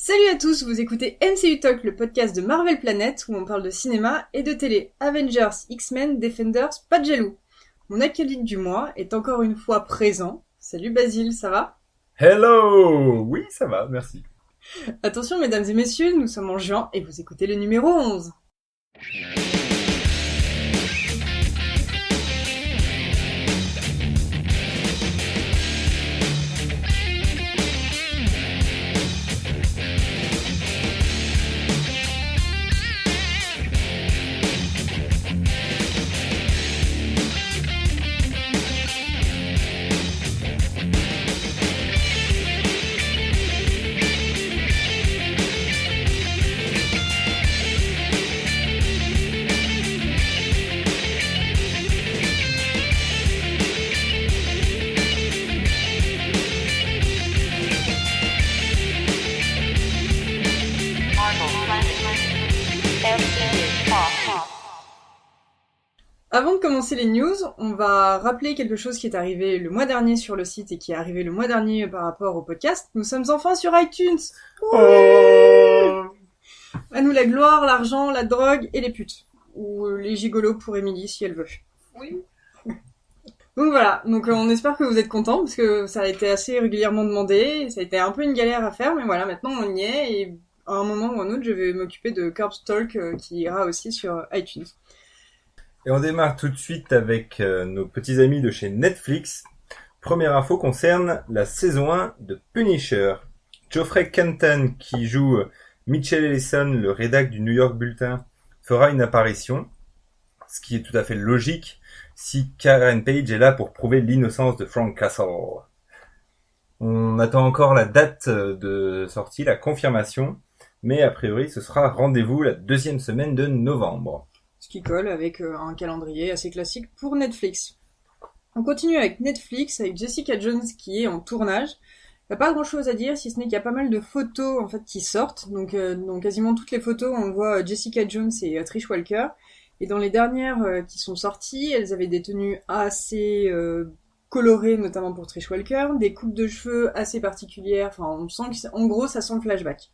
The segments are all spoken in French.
Salut à tous, vous écoutez MCU Talk, le podcast de Marvel Planet où on parle de cinéma et de télé. Avengers, X-Men, Defenders, pas de jaloux. Mon acolyte du mois est encore une fois présent. Salut Basile, ça va? Hello! Oui, ça va, merci. Attention mesdames et messieurs, nous sommes en juin et vous écoutez le numéro 11. Avant de commencer les news, on va rappeler quelque chose qui est arrivé le mois dernier sur le site et qui est arrivé le mois dernier par rapport au podcast. Nous sommes enfin sur iTunes. Oh! À nous la gloire, l'argent, la drogue et les putes. Ou les gigolos pour Émilie si elle veut. Oui. Donc voilà, on espère que vous êtes contents parce que ça a été assez régulièrement demandé, ça a été un peu une galère à faire, mais voilà, maintenant on y est et à un moment ou un autre je vais m'occuper de Corpse Talk qui ira aussi sur iTunes. Et on démarre tout de suite avec nos petits amis de chez Netflix. Première info concerne la saison 1 de Punisher. Geoffrey Kenton, qui joue Mitchell Ellison, le rédac du New York Bulletin, fera une apparition, ce qui est tout à fait logique si Karen Page est là pour prouver l'innocence de Frank Castle. On attend encore la date de sortie, la confirmation, mais a priori ce sera rendez-vous la deuxième semaine de novembre. Ce qui colle avec un calendrier assez classique pour Netflix. On continue avec Netflix, avec Jessica Jones qui est en tournage. Il n'y a pas grand chose à dire, si ce n'est qu'il y a pas mal de photos en fait qui sortent. Donc quasiment toutes les photos, on voit Jessica Jones et Trish Walker. Et dans les dernières qui sont sorties, elles avaient des tenues assez colorées, notamment pour Trish Walker, des coupes de cheveux assez particulières. Enfin, on sent que, en gros, ça sent le flashback.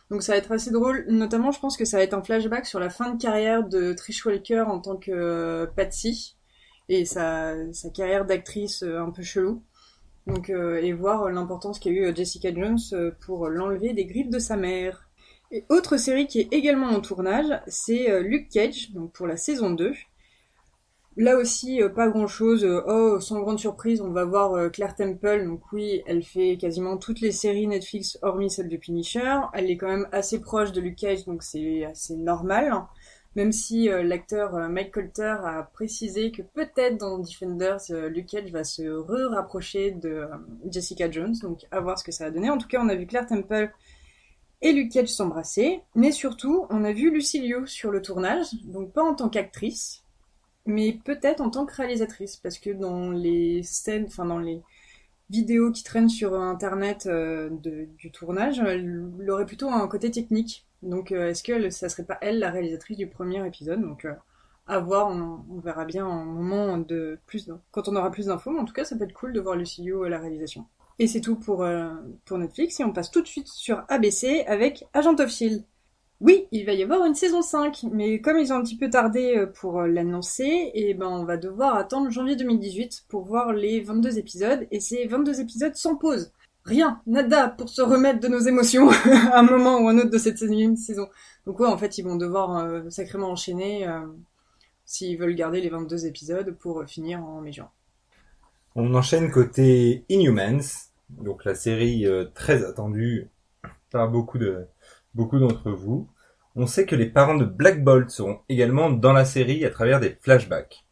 Donc ça va être assez drôle, notamment je pense que ça va être un flashback sur la fin de carrière de Trish Walker en tant que Patsy et sa carrière d'actrice un peu chelou. Donc et voir l'importance qu'a eu Jessica Jones pour l'enlever des griffes de sa mère. Et autre série qui est également en tournage, c'est Luke Cage, donc pour la saison 2. Là aussi, pas grand-chose. Sans grande surprise, on va voir Claire Temple. Donc oui, elle fait quasiment toutes les séries Netflix, hormis celle de Punisher. Elle est quand même assez proche de Luke Cage, donc c'est assez normal. Même si l'acteur Mike Colter a précisé que peut-être dans Defenders, Luke Cage va se rapprocher de Jessica Jones. Donc à voir ce que ça va donner. En tout cas, on a vu Claire Temple et Luke Cage s'embrasser. Mais surtout, on a vu Lucy Liu sur le tournage. Donc pas en tant qu'actrice, mais peut-être en tant que réalisatrice, parce que dans les scènes, enfin dans les vidéos qui traînent sur internet du tournage, elle aurait plutôt un côté technique. Donc est-ce que ça serait pas elle la réalisatrice du premier épisode? Donc à voir, on verra bien en moment de quand on aura plus d'infos, mais en tout cas ça peut être cool de voir Lucy Liu à la réalisation. Et c'est tout pour Netflix, et on passe tout de suite sur ABC avec Agent of S.H.I.E.L.D. Oui, il va y avoir une saison 5, mais comme ils ont un petit peu tardé pour l'annoncer, et ben on va devoir attendre janvier 2018 pour voir les 22 épisodes, et c'est 22 épisodes sans pause. Rien, nada, pour se remettre de nos émotions à un moment ou un autre de cette saison. Donc ouais, en fait, ils vont devoir sacrément enchaîner s'ils veulent garder les 22 épisodes pour finir en mai-juin. On enchaîne côté Inhumans, donc la série très attendue par beaucoup d'entre vous. On sait que les parents de Black Bolt seront également dans la série à travers des flashbacks.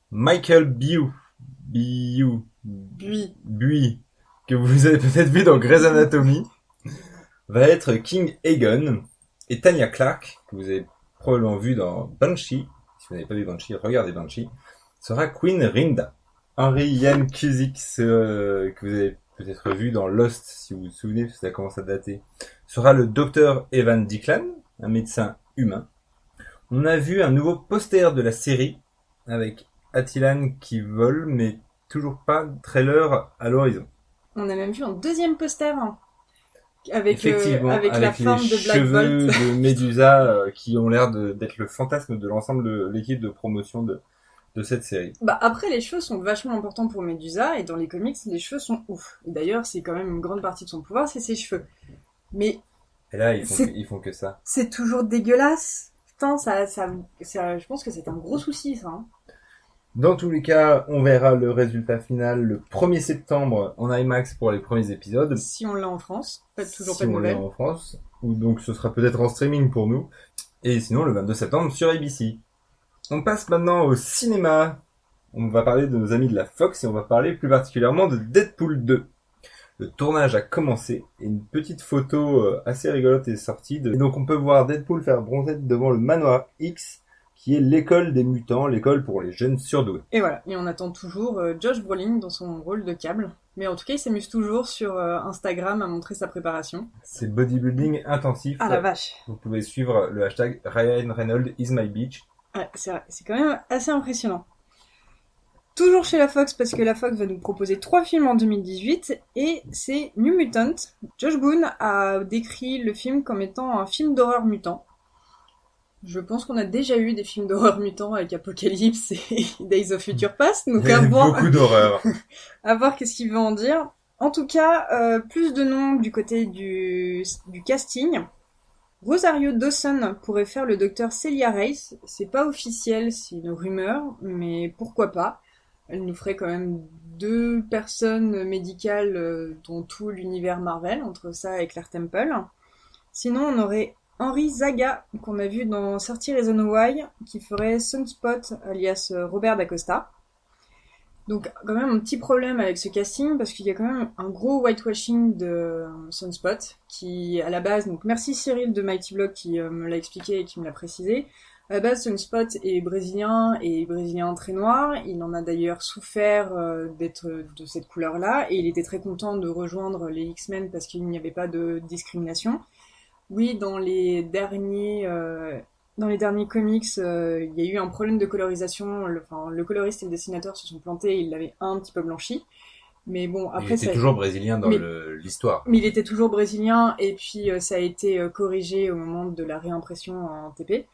Michael Buie, que vous avez peut-être vu dans Grey's Anatomy, va être King Aegon, et Tanya Clark, que vous avez probablement vu dans Banshee, si vous n'avez pas vu Banshee, regardez Banshee, sera Queen Rinda. Henry Ian Cusick, que vous avez peut-être vu dans Lost, si vous vous souvenez, parce que ça commence à dater, sera le docteur Evan Diclan, un médecin humain. On a vu un nouveau poster de la série, avec Attilan qui vole, mais toujours pas de trailer à l'horizon. On a même vu un deuxième poster. Effectivement, avec la avec les forme de Black cheveux Bolt. de Médusa qui ont l'air d'être le fantasme de l'ensemble de l'équipe de promotion de cette série. Bah après, les cheveux sont vachement importants pour Medusa, et dans les comics, les cheveux sont ouf. Et d'ailleurs, c'est quand même une grande partie de son pouvoir, c'est ses cheveux. Mais Et là, c'est ils font que ça. c'est toujours dégueulasse. Putain, je pense que c'est un gros souci, ça. Hein. Dans tous les cas, on verra le résultat final le 1er septembre en IMAX pour les premiers épisodes. Si on l'a en France, toujours Si pas de on l'a nouvelles. en France. Ou donc ce sera peut-être en streaming pour nous. Et sinon le 22 septembre sur ABC. On passe maintenant au cinéma. On va parler de nos amis de la Fox et on va parler plus particulièrement de Deadpool 2. Le tournage a commencé et une petite photo assez rigolote est sortie. Et donc on peut voir Deadpool faire bronzette devant le manoir X, qui est l'école des mutants, l'école pour les jeunes surdoués. Et voilà, et on attend toujours Josh Brolin dans son rôle de câble. Mais en tout cas, il s'amuse toujours sur Instagram à montrer sa préparation. C'est bodybuilding intensif. Ah la vache. Vous pouvez suivre le hashtag Ryan Reynolds is my bitch. Ouais, c'est vrai, c'est quand même assez impressionnant. Toujours chez la Fox, parce que la Fox va nous proposer 3 films en 2018, et c'est New Mutant. Josh Boone a décrit le film comme étant un film d'horreur mutant. Je pense qu'on a déjà eu des films d'horreur mutants avec Apocalypse et Days of Future Past, donc Il y a beaucoup d'horreur. à voir qu'est-ce qu'il veut en dire. En tout cas, plus de noms du côté du casting. Rosario Dawson pourrait faire le docteur Celia Race. C'est pas officiel, c'est une rumeur, mais pourquoi pas. Elle nous ferait quand même 2 personnes médicales dans tout l'univers Marvel, entre ça et Claire Temple. Sinon, on aurait Henry Zaga, qu'on a vu dans 30 Reasons Why, qui ferait Sunspot, alias Robert D'Acosta. Donc, quand même un petit problème avec ce casting, parce qu'il y a quand même un gros whitewashing de Sunspot, qui, à la base, donc merci Cyril de Mighty Block qui me l'a expliqué et qui me l'a précisé. À la base, Sunspot est brésilien, et brésilien très noir. Il en a d'ailleurs souffert d'être de cette couleur-là, et il était très content de rejoindre les X-Men parce qu'il n'y avait pas de discrimination. Oui, dans les derniers comics, il y a eu un problème de colorisation. Le coloriste et le dessinateur se sont plantés, ils l'avaient un petit peu blanchi. Mais bon, après il était toujours brésilien dans l'histoire. Mais il était toujours brésilien, et puis ça a été corrigé au moment de la réimpression en TP.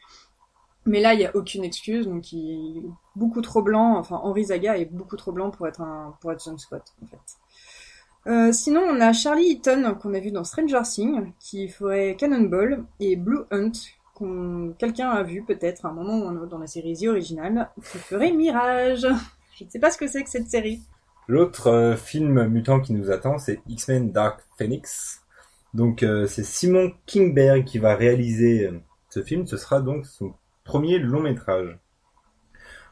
Mais là, il n'y a aucune excuse, donc il est beaucoup trop blanc. Enfin, Henry Zaga est beaucoup trop blanc pour être Sunspot, en fait. Sinon, on a Charlie Eaton, qu'on a vu dans Stranger Things, qui ferait Cannonball, et Blue Hunt, quelqu'un a vu peut-être à un moment ou un autre dans la série The Original, qui ferait Mirage. Je ne sais pas ce que c'est que cette série. L'autre film mutant qui nous attend, c'est X-Men Dark Phoenix. Donc c'est Simon Kinberg qui va réaliser ce film. Ce sera donc son premier long métrage.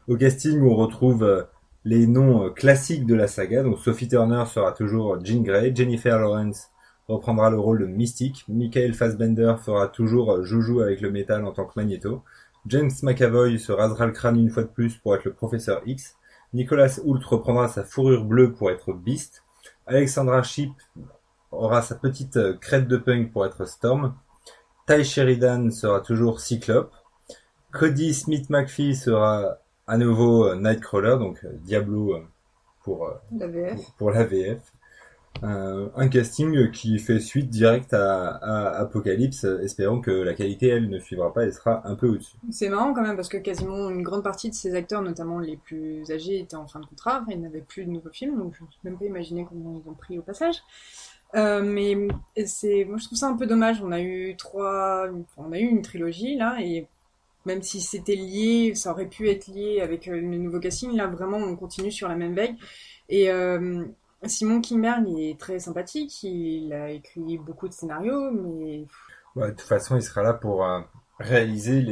Au casting, on retrouve les noms classiques de la saga. Donc Sophie Turner sera toujours Jean Grey, Jennifer Lawrence reprendra le rôle de Mystique, Michael Fassbender fera toujours Joujou avec le métal en tant que Magneto, James McAvoy se rasera le crâne une fois de plus pour être le Professeur X, Nicolas Hoult reprendra sa fourrure bleue pour être Beast, Alexandra Shipp aura sa petite crête de punk pour être Storm, Ty Sheridan sera toujours Cyclope, Cody Smith-McPhee sera à nouveau Nightcrawler, donc Diablo pour la VF. Un casting qui fait suite directe à Apocalypse, espérons que la qualité, elle, ne suivra pas et sera un peu au-dessus. C'est marrant quand même, parce que quasiment une grande partie de ces acteurs, notamment les plus âgés, étaient en fin de contrat. Enfin, ils n'avaient plus de nouveaux films, donc je ne peux même pas imaginer comment ils ont pris au passage. Mais moi je trouve ça un peu dommage. On a eu une trilogie là, et même si c'était lié, ça aurait pu être lié avec le nouveau casting. Là, vraiment, on continue sur la même veille. Et Simon Kinberg est très sympathique. Il a écrit beaucoup de scénarios, mais ouais, de toute façon, il sera là pour réaliser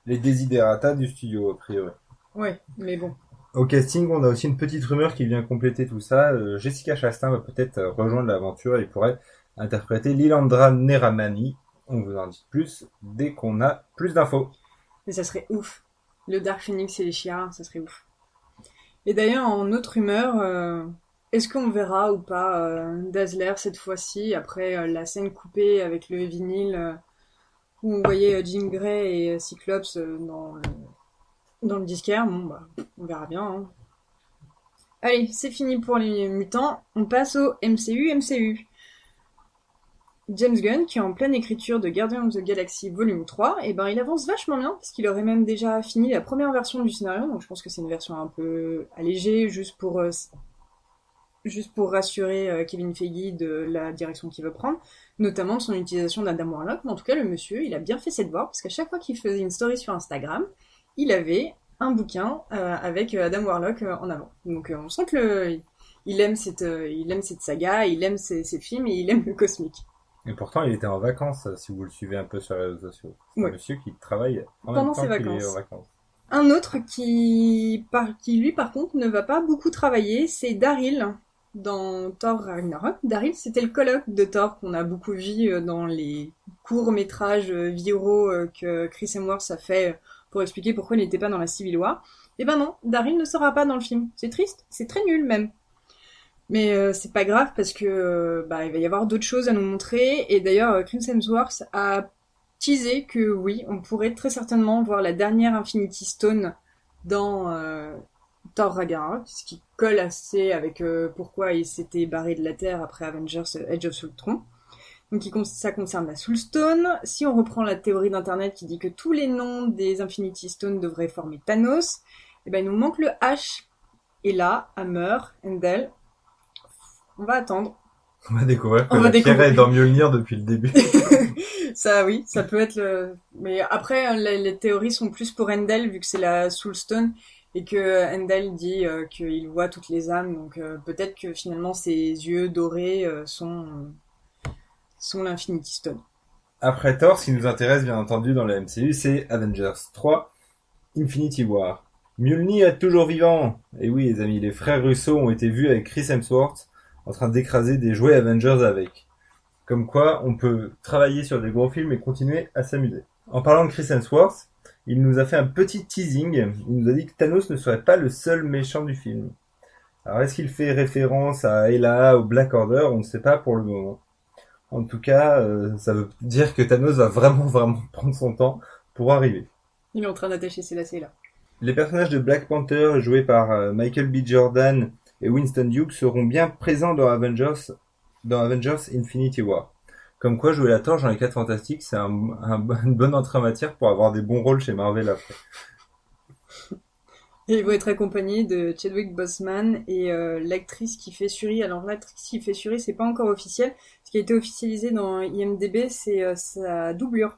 les desiderata du studio, a priori. Ouais, mais bon. Au casting, on a aussi une petite rumeur qui vient compléter tout ça. Jessica Chastain va peut-être rejoindre l'aventure et pourrait interpréter Lilandra Neramani. On vous en dit plus dès qu'on a plus d'infos. Mais ça serait ouf. Le Dark Phoenix et les Shi'ar, ça serait ouf. Et d'ailleurs, en autre rumeur, est-ce qu'on verra ou pas Dazzler cette fois-ci, après la scène coupée avec le vinyle où on voyait Jean Grey et Cyclops dans le disquaire? Bon, bah, on verra bien. Hein. Allez, c'est fini pour les mutants. On passe au MCU. James Gunn, qui est en pleine écriture de Guardians of the Galaxy Volume 3, et ben il avance vachement bien, parce qu'il aurait même déjà fini la première version du scénario, donc je pense que c'est une version un peu allégée, juste pour rassurer Kevin Feige de la direction qu'il veut prendre, notamment de son utilisation d'Adam Warlock. Mais en tout cas, le monsieur, il a bien fait ses devoirs, parce qu'à chaque fois qu'il faisait une story sur Instagram, il avait un bouquin avec Adam Warlock en avant. Donc on sent que il aime cette saga, il aime ces films et il aime le cosmique. Et pourtant, il était en vacances, si vous le suivez un peu sur les réseaux sociaux. C'est un monsieur qui travaille pendant même temps ses qu'il vacances. est en vacances. Un autre qui lui, par contre, ne va pas beaucoup travailler, c'est Daryl dans Thor Ragnarok. Daryl, c'était le coloc de Thor qu'on a beaucoup vu dans les courts-métrages viraux que Chris Hemsworth a fait pour expliquer pourquoi il n'était pas dans la Civil War. Et ben non, Daryl ne sera pas dans le film. C'est triste, c'est très nul même. Mais c'est pas grave parce que il va y avoir d'autres choses à nous montrer. Et d'ailleurs, Chris Hemsworth a teasé que oui, on pourrait très certainement voir la dernière Infinity Stone dans Thor Ragnarok, ce qui colle assez avec pourquoi il s'était barré de la Terre après Avengers Age of Ultron. Donc ça concerne la Soul Stone. Si on reprend la théorie d'internet qui dit que tous les noms des Infinity Stones devraient former Thanos, et ben il nous manque le H. Et là, Hammer, Heimdall, on va attendre. On va découvrir que la pierre est dans Mjolnir depuis le début. Ça, oui, ça peut être le... Mais après, les théories sont plus pour Heimdall, vu que c'est la Soul Stone, et que Heimdall dit qu'il voit toutes les âmes, donc peut-être que finalement ses yeux dorés sont l'Infinity Stone. Après Thor, ce qui nous intéresse bien entendu dans le MCU, c'est Avengers 3, Infinity War. Mjolnir est toujours vivant. Et oui, les amis, les frères Russo ont été vus avec Chris Hemsworth en train d'écraser des jouets Avengers avec. Comme quoi, on peut travailler sur des gros films et continuer à s'amuser. En parlant de Chris Hemsworth, il nous a fait un petit teasing. Il nous a dit que Thanos ne serait pas le seul méchant du film. Alors, est-ce qu'il fait référence à Hela, au Black Order? On ne sait pas pour le moment. En tout cas, ça veut dire que Thanos va vraiment prendre son temps pour arriver. Il est en train d'attacher ses lacets, là. Les personnages de Black Panther, joués par Michael B. Jordan et Winston Duke, seront bien présents dans Avengers Infinity War. Comme quoi, jouer la torche dans les 4 Fantastiques, c'est une bonne entrée en matière pour avoir des bons rôles chez Marvel après. Et ils vont être accompagnés de Chadwick Boseman et l'actrice qui fait Shuri. Alors l'actrice qui fait Shuri, c'est pas encore officiel. Ce qui a été officialisé dans IMDb, c'est sa doublure.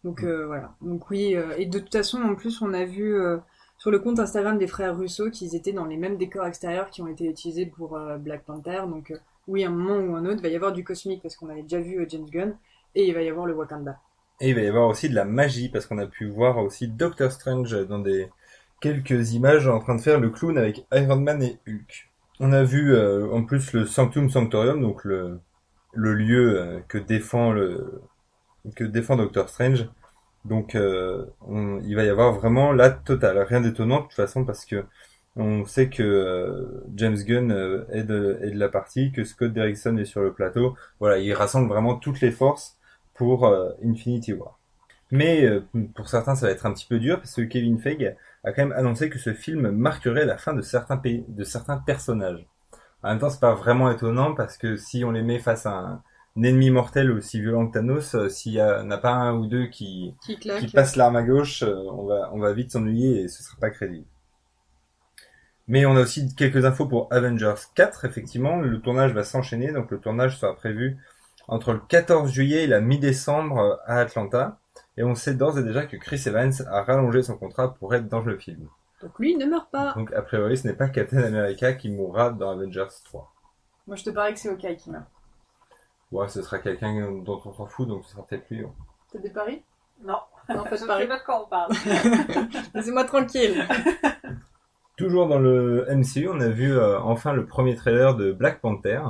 Donc voilà. Donc oui, et de toute façon, en plus, on a vu sur le compte Instagram des frères Russo qu'ils étaient dans les mêmes décors extérieurs qui ont été utilisés pour Black Panther. Donc oui, à un moment ou un autre, il va y avoir du cosmique parce qu'on avait déjà vu James Gunn, et il va y avoir le Wakanda. Et il va y avoir aussi de la magie parce qu'on a pu voir aussi Doctor Strange dans quelques images en train de faire le clown avec Iron Man et Hulk. On a vu en plus le Sanctum Sanctorium, donc le lieu que défend Doctor Strange. Donc il va y avoir vraiment la totale, rien d'étonnant de toute façon parce que on sait que James Gunn est de la partie, que Scott Derrickson est sur le plateau. Voilà, il rassemble vraiment toutes les forces pour Infinity War. Mais pour certains, ça va être un petit peu dur parce que Kevin Feige a quand même annoncé que ce film marquerait la fin de certains personnages. En même temps, c'est pas vraiment étonnant parce que si on les met face à un ennemi mortel aussi violent que Thanos, s'il y en a pas un ou deux qui passent l'arme à gauche, on va vite s'ennuyer et ce sera pas crédible. Mais on a aussi quelques infos pour Avengers 4, effectivement, le tournage va s'enchaîner, donc le tournage sera prévu entre le 14 juillet et la mi-décembre à Atlanta. Et on sait d'ores et déjà que Chris Evans a rallongé son contrat pour être dans le film. Donc lui, il ne meurt pas. Donc a priori, ce n'est pas Captain America qui mourra dans Avengers 3. Moi, je te parie que c'est Hawkeye qui meurt. Ouais, ce sera quelqu'un dont on s'en fout, donc ce sera peut-être lui. T'as des paris? Non. Non, pas de Je paris. sais pas de quoi on parle. Laissez-moi tranquille. Toujours dans le MCU, on a vu enfin le premier trailer de Black Panther.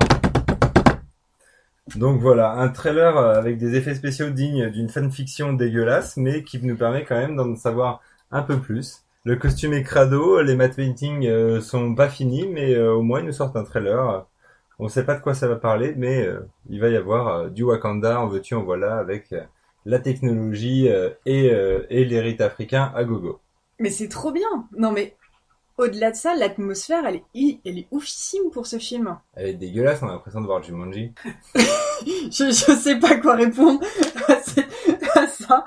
Donc voilà, un trailer avec des effets spéciaux dignes d'une fanfiction dégueulasse, mais qui nous permet quand même d'en savoir un peu plus. Le costume est crado, les matte paintings sont pas finis, mais au moins ils nous sortent un trailer. On sait pas de quoi ça va parler, mais il va y avoir du Wakanda, en veux-tu, en voilà, avec la technologie et les rites africains à gogo. Mais c'est trop bien. Non mais au-delà de ça, l'atmosphère, elle est oufissime pour ce film. Elle est dégueulasse, on a l'impression de voir Jumanji. je sais pas quoi répondre à ça.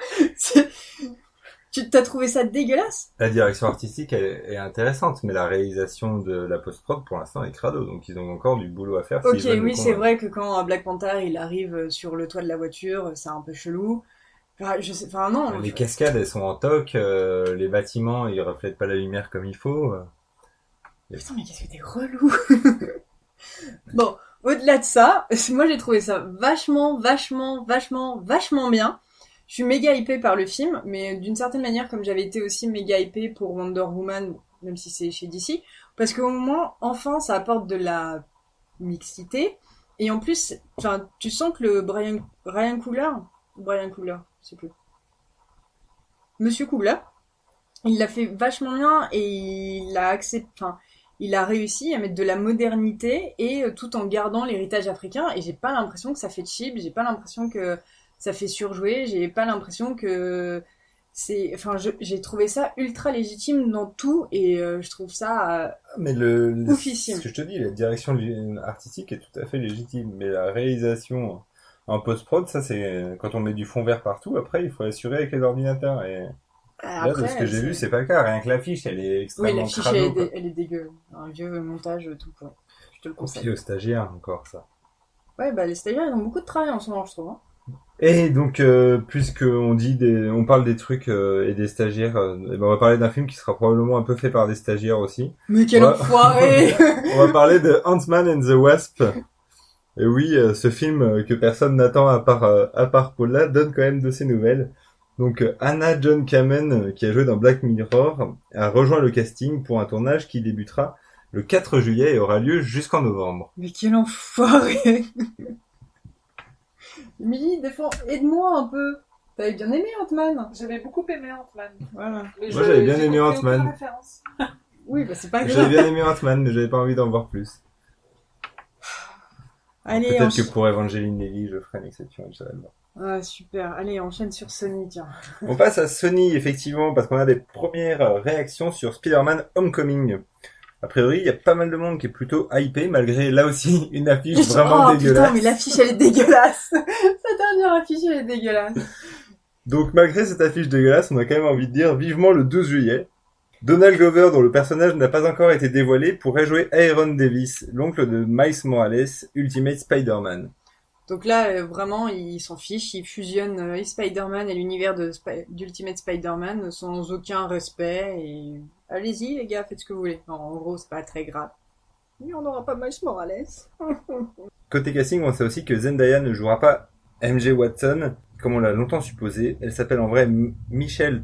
Tu t'as trouvé ça dégueulasse? La direction artistique est intéressante, mais la réalisation de la post-prod pour l'instant est crado, donc ils ont encore du boulot à faire. Ok, s'ils veulent nous oui, c'est convaincre. vrai que quand Black Panther il arrive sur le toit de la voiture, c'est un peu chelou. Enfin non. Les cascades, elles sont en toc, les bâtiments, ils reflètent pas la lumière comme il faut. Putain, mais qu'est-ce que t'es relou. Bon, au-delà de ça, moi j'ai trouvé ça vachement bien. Je suis méga hypée par le film, mais d'une certaine manière, comme j'avais été aussi méga hypée pour Wonder Woman, même si c'est chez DC, parce qu'au moins, enfin, ça apporte de la mixité. Et en plus, enfin, tu sens que le Brian Coogler, je sais plus. Monsieur Coogler, il l'a fait vachement bien et il a accepté, enfin, il a réussi à mettre de la modernité et tout en gardant l'héritage africain. Et j'ai pas l'impression que ça fait cheap, j'ai pas l'impression que ça fait surjouer, j'ai pas l'impression que enfin, j'ai trouvé ça ultra légitime dans tout et je trouve ça Mais oufissime. ce que je te dis, la direction artistique est tout à fait légitime, mais la réalisation en post-prod, ça c'est quand on met du fond vert partout, après il faut assurer avec les ordinateurs. Et là, de ce que j'ai vu, c'est pas le cas. Rien que l'affiche, elle est Oui, extrêmement l'affiche, crado, quoi. elle est dégueu. Un vieux montage tout pourri. Je te le conseille. Confie aux stagiaires encore ça. Ouais, bah les stagiaires, ils ont beaucoup de travail en ce moment, je trouve. Hein. Et donc, puisque on parle des trucs et des stagiaires, eh ben on va parler d'un film qui sera probablement un peu fait par des stagiaires aussi. Mais quel enfoiré. On va parler de Ant-Man and the Wasp. Et oui, ce film que personne n'attend à part Paula donne quand même de ses nouvelles. Donc Anna John Kamen, qui a joué dans Black Mirror, a rejoint le casting pour un tournage qui débutera le 4 juillet et aura lieu jusqu'en novembre. Mais quel enfoiré. Emily, aide-moi un peu. T'avais bien aimé Ant-Man? J'avais beaucoup aimé Ant-Man. Voilà. Mais Moi, j'avais bien j'ai aimé compris Ant-Man. aucune référence. Oui, bah c'est pas J'avais grave. bien aimé Ant-Man, mais j'avais pas envie d'en voir plus. Allez, Peut-être que pour Evangeline Lilly, je ferai une exception, Inch'Allah. Ah, super. Allez, enchaîne sur Sony, tiens. On passe à Sony, effectivement, parce qu'on a des premières réactions sur Spider-Man Homecoming. A priori, il y a pas mal de monde qui est plutôt hypé, malgré là aussi une affiche vraiment Oh dégueulasse. putain, mais l'affiche elle est dégueulasse. Sa dernière affiche elle est dégueulasse. Donc malgré cette affiche dégueulasse, on a quand même envie de dire vivement le 12 juillet. Donald Glover, dont le personnage n'a pas encore été dévoilé, pourrait jouer Aaron Davis, l'oncle de Miles Morales, Ultimate Spider-Man. Donc là, vraiment, ils s'en fichent, ils fusionnent Spider-Man et l'univers d'Ultimate Spider-Man sans aucun respect et allez-y les gars, faites ce que vous voulez. Non, en gros, c'est pas très grave. Mais on n'aura pas Miles Morales. Côté casting, on sait aussi que Zendaya ne jouera pas MJ Watson, comme on l'a longtemps supposé. Elle s'appelle en vrai Michelle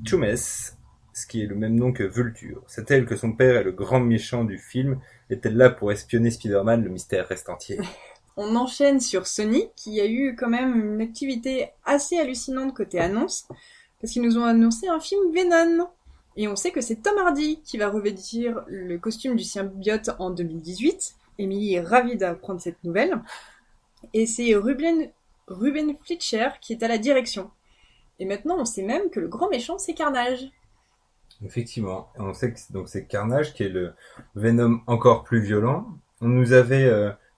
Chumes, ce qui est le même nom que Vulture. C'est elle que son père est le grand méchant du film. Est-elle là pour espionner Spider-Man? Le mystère reste entier. On enchaîne sur Sony, qui a eu quand même une activité assez hallucinante côté annonce, parce qu'ils nous ont annoncé un film Venom. Et on sait que c'est Tom Hardy qui va revêtir le costume du symbiote en 2018. Emily est ravie d'apprendre cette nouvelle. Et c'est Ruben Fletcher qui est à la direction. Et maintenant, on sait même que le grand méchant, c'est Carnage. Effectivement. On sait que donc c'est Carnage qui est le Venom encore plus violent. On nous avait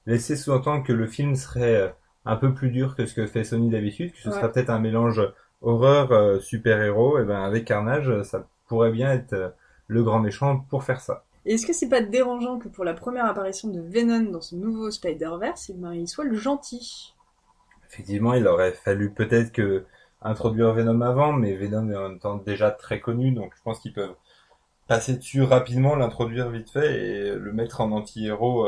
laissé sous-entendre que le film serait un peu plus dur que ce que fait Sony d'habitude, que ce sera peut-être un mélange horreur super-héros. Et ben avec Carnage, ça pourrait bien être le grand méchant pour faire ça. Et est-ce que c'est pas dérangeant que pour la première apparition de Venom dans ce nouveau Spider-Verse, il soit le gentil? Effectivement, il aurait fallu peut-être que introduire Venom avant, mais Venom est en même temps déjà très connu, donc je pense qu'ils peuvent passer dessus rapidement, l'introduire vite fait et le mettre en anti-héros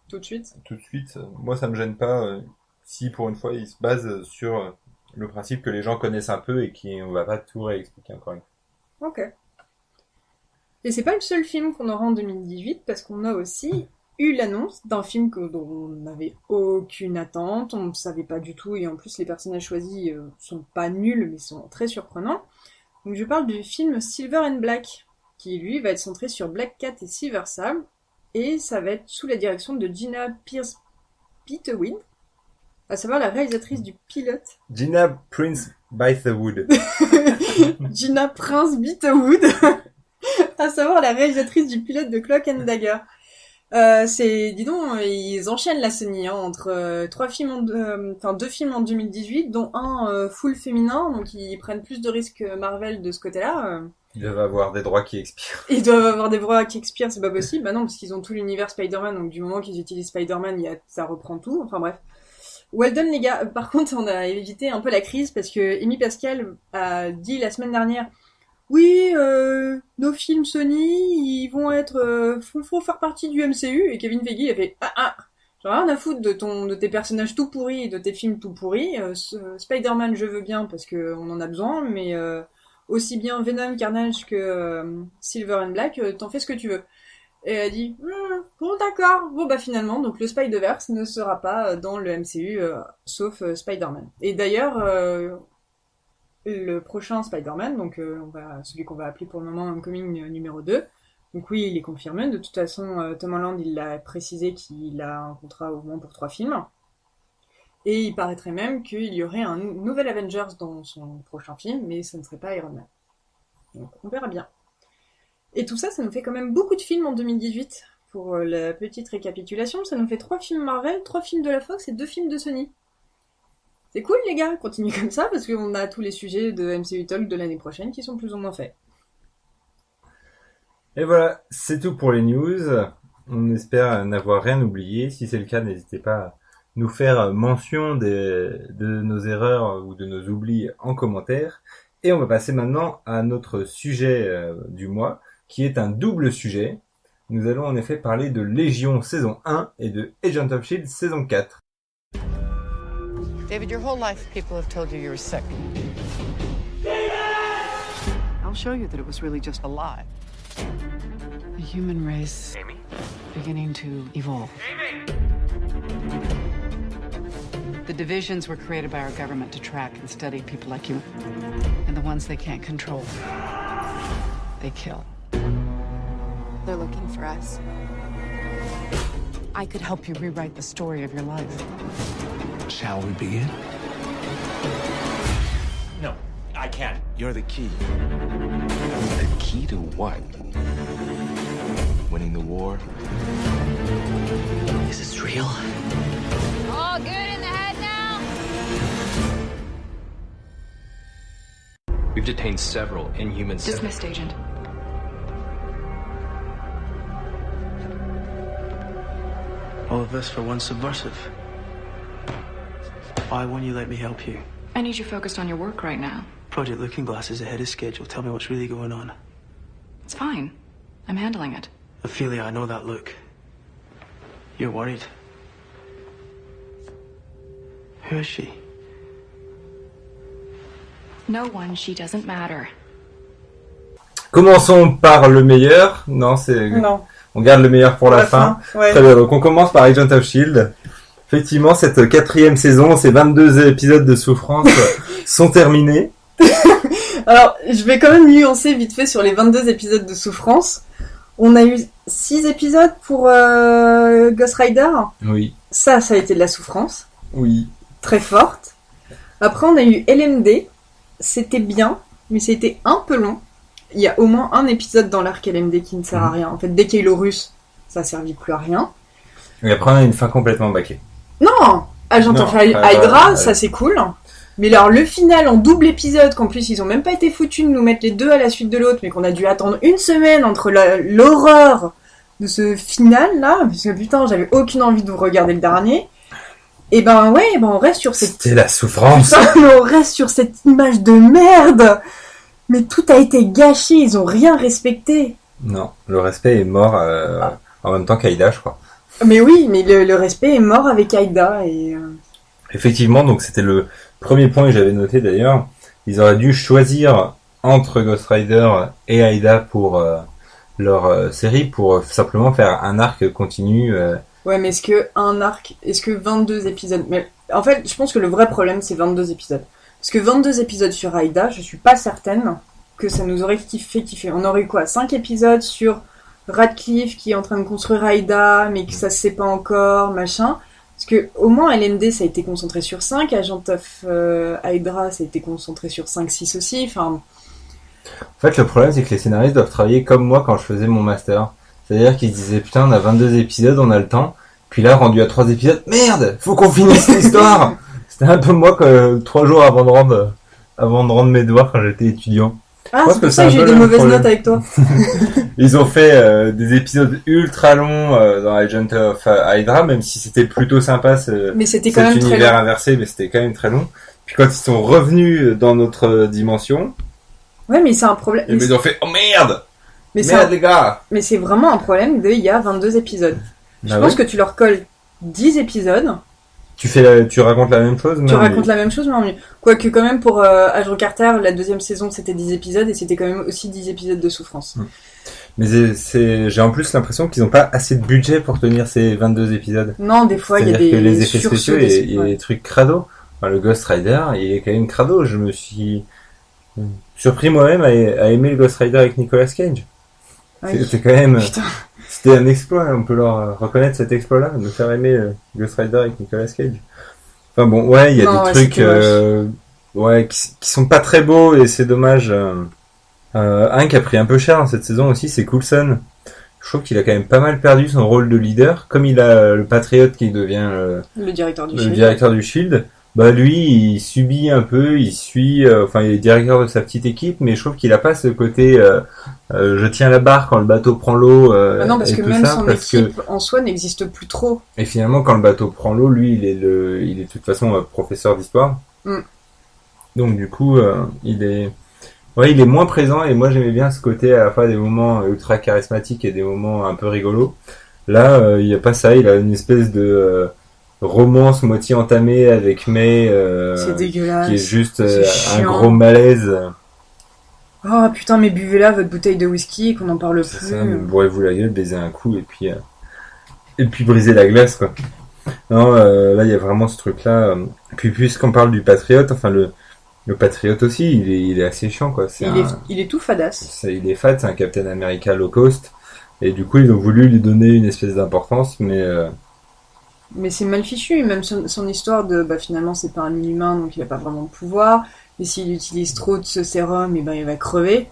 tout de suite. Moi, ça me gêne pas si pour une fois il se base sur le principe que les gens connaissent un peu et qu'on va pas tout réexpliquer encore une fois. Ok. Et c'est pas le seul film qu'on aura en 2018, parce qu'on a aussi eu l'annonce d'un film dont on n'avait aucune attente, on ne savait pas du tout, et en plus les personnages choisis sont pas nuls, mais sont très surprenants. Donc je parle du film Silver and Black, qui lui va être centré sur Black Cat et Silver Sable, et ça va être sous la direction de Gina Prince-Bythewood, à savoir la réalisatrice du pilote. Gina Prince-Bythewood. Gina Prince-Bythewood, à savoir la réalisatrice du pilote de Cloak and Dagger. Dis donc, ils enchaînent la Sony hein, entre deux films en 2018, dont un full féminin, donc ils prennent plus de risques Marvel de ce côté-là. Ils doivent avoir des droits qui expirent. Ils doivent avoir des droits qui expirent, c'est pas possible. Bah non, parce qu'ils ont tout l'univers Spider-Man, donc du moment qu'ils utilisent Spider-Man, ça reprend tout. Enfin bref. Well done les gars. Par contre, on a évité un peu la crise parce que Amy Pascal a dit la semaine dernière oui, nos films Sony, ils vont faut faire partie du MCU. Et Kevin Feige a fait j'en ai rien à foutre de tes personnages tout pourris, de tes films tout pourris. Spider-Man, je veux bien parce que on en a besoin, mais aussi bien Venom, Carnage que Silver and Black, t'en fais ce que tu veux. Et elle a dit bon d'accord, bon bah finalement donc le Spider-Verse ne sera pas dans le MCU sauf Spider-Man. Et d'ailleurs le prochain Spider-Man, donc celui qu'on va appeler pour le moment Homecoming numéro 2. Donc oui, il est confirmé. De toute façon, Tom Holland, il l'a précisé qu'il a un contrat au moins pour 3 films. Et il paraîtrait même qu'il y aurait un nouvel Avengers dans son prochain film, mais ce ne serait pas Iron Man. Donc on verra bien. Et tout ça, ça nous fait quand même beaucoup de films en 2018. Pour la petite récapitulation, ça nous fait 3 films Marvel, 3 films de la Fox et 2 films de Sony. C'est cool les gars, continuez comme ça parce qu'on a tous les sujets de MCU Talk de l'année prochaine qui sont plus ou moins faits. Et voilà, c'est tout pour les news. On espère n'avoir rien oublié. Si c'est le cas, n'hésitez pas à nous faire mention de nos erreurs ou de nos oublis en commentaire. Et on va passer maintenant à notre sujet du mois, qui est un double sujet. Nous allons en effet parler de Légion saison 1 et de Agent of S.H.I.E.L.D. saison 4. David, your whole life people have told you you were sick. David! I'll show you that it was really just a lie. The human race Amy? beginning to evolve. Amy! The divisions were created by our government to track and study people like you. And the ones they can't control, they kill. They're looking for us. I could help you rewrite the story of your life. Shall we begin? No, I can't. You're the key. The key to what? Winning the war? Is this real? All good in the head now? We've detained several Inhuman... Dismissed, Agent. All of this for one subversive. Why won't you let me help you? I need you focused on your work right now. Project Looking Glass is ahead of schedule. Tell me what's really going on. It's fine. I'm handling it. Ophelia, I know that look. You're worried. Who is she? No one, she doesn't matter. Commençons par le meilleur. Non. On garde le meilleur pour la fin. Ouais. Très bien, donc on commence par Agent of S.H.I.E.L.D. Effectivement, cette 4e saison, ces 22 épisodes de souffrance sont terminés. Alors, je vais quand même nuancer vite fait sur les 22 épisodes de souffrance. On a eu 6 épisodes pour Ghost Rider. Oui. Ça a été de la souffrance. Oui. Très forte. Après, on a eu LMD. C'était bien, mais c'était un peu long. Il y a au moins un épisode dans l'arc LMD qui ne sert à rien. En fait, dès qu'il y a eu l'Horus, ça a servi plus à rien. Et après, on a une fin complètement bâclée. Non, Agent of Hydra, ça c'est cool. Mais alors le final en double épisode, qu'en plus ils ont même pas été foutus de nous mettre les deux à la suite de l'autre, mais qu'on a dû attendre une semaine entre l'horreur de ce final là, parce que putain j'avais aucune envie de vous regarder le dernier. Et on reste sur cette... C'était la souffrance. Putain, mais on reste sur cette image de merde. Mais tout a été gâché, ils ont rien respecté. Non, le respect est mort en même temps qu'Aïda, je crois. Mais oui, mais le respect est mort avec Aïda et... Effectivement, donc c'était le premier point que j'avais noté d'ailleurs. Ils auraient dû choisir entre Ghost Rider et Aïda pour leur série pour simplement faire un arc continu. Ouais, mais est-ce que 22 épisodes... Mais en fait, je pense que le vrai problème, c'est 22 épisodes. Parce que 22 épisodes sur Aïda, je suis pas certaine que ça nous aurait fait kiffer. On aurait quoi, 5 épisodes sur Radcliffe qui est en train de construire Aïda, mais que ça se sait pas encore, machin. Parce que au moins LMD, ça a été concentré sur 5, Agent of Hydra, ça a été concentré sur 5-6 aussi, enfin... En fait, le problème, c'est que les scénaristes doivent travailler comme moi quand je faisais mon master. C'est-à-dire qu'ils se disaient putain, on a 22 épisodes, on a le temps. Puis là, rendu à 3 épisodes, merde, faut qu'on finisse l'histoire. C'était un peu moi que 3 jours avant de rendre mes devoirs quand j'étais étudiant. Ah, c'est pour ça que j'ai eu des mauvaises notes avec toi. Ils ont fait des épisodes ultra longs dans Agent of Hydra, même si c'était plutôt sympa mais c'était quand même cet très univers long. inversé, mais c'était quand même très long. Puis quand ils sont revenus dans notre dimension, Ouais, mais c'est un problème. ils ont fait « Oh merde Mais Merde les gars !» Mais c'est vraiment un problème il y a 22 épisodes. Je pense que tu leur colles 10 épisodes. Tu racontes la même chose, mais Tu racontes la même chose, mais en mieux. Quoique, quand même, pour Agent Carter, la deuxième saison, c'était 10 épisodes, et c'était quand même aussi 10 épisodes de souffrance. Mais j'ai en plus l'impression qu'ils n'ont pas assez de budget pour tenir ces 22 épisodes. Non, des fois, il y a des... C'est-à-dire que les effets spéciaux, il y a ouais. des trucs crado. Enfin, le Ghost Rider, il est quand même crado. Je me suis surpris moi-même à aimer le Ghost Rider avec Nicolas Cage. Ouais. C'était quand même... Putain. C'était un exploit, on peut leur reconnaître cet exploit-là, de me faire aimer Ghost Rider avec Nicolas Cage. Enfin bon, ouais, il y a des trucs qui sont pas très beaux et c'est dommage. Un qui a pris un peu cher dans cette saison aussi, c'est Coulson. Je trouve qu'il a quand même pas mal perdu son rôle de leader. Comme il a le Patriote qui devient le directeur du le Shield. directeur du Shield, bah lui, il subit un peu, il suit, enfin il est directeur de sa petite équipe, mais je trouve qu'il a pas ce côté je tiens la barre quand le bateau prend l'eau. Non, parce et que tout même ça, son équipe en soi n'existe plus trop. Et finalement, quand le bateau prend l'eau, lui, il est de toute façon professeur d'histoire. Donc du coup, il est moins présent. Et moi, j'aimais bien ce côté à la fois des moments ultra charismatiques et des moments un peu rigolos. Là, il y a pas ça. Il a une espèce de romance moitié entamée avec May, c'est dégueulasse. qui est juste C'est un chiant. gros malaise. Oh putain, mais buvez là votre bouteille de whisky et qu'on n'en parle C'est plus. ça, bourrez-vous la gueule, baiser un coup et puis briser la glace quoi. Non, là il y a vraiment ce truc là. Puis puisqu'on parle du Patriote, enfin le Patriote aussi, il est assez chiant quoi. Il est tout fadasse. Il est fat, c'est un Captain America low cost. Et du coup ils ont voulu lui donner une espèce d'importance, Mais c'est mal fichu, même son histoire de finalement c'est pas un inhumain donc il a pas vraiment de pouvoir. Et s'il utilise trop de ce sérum, et il va crever.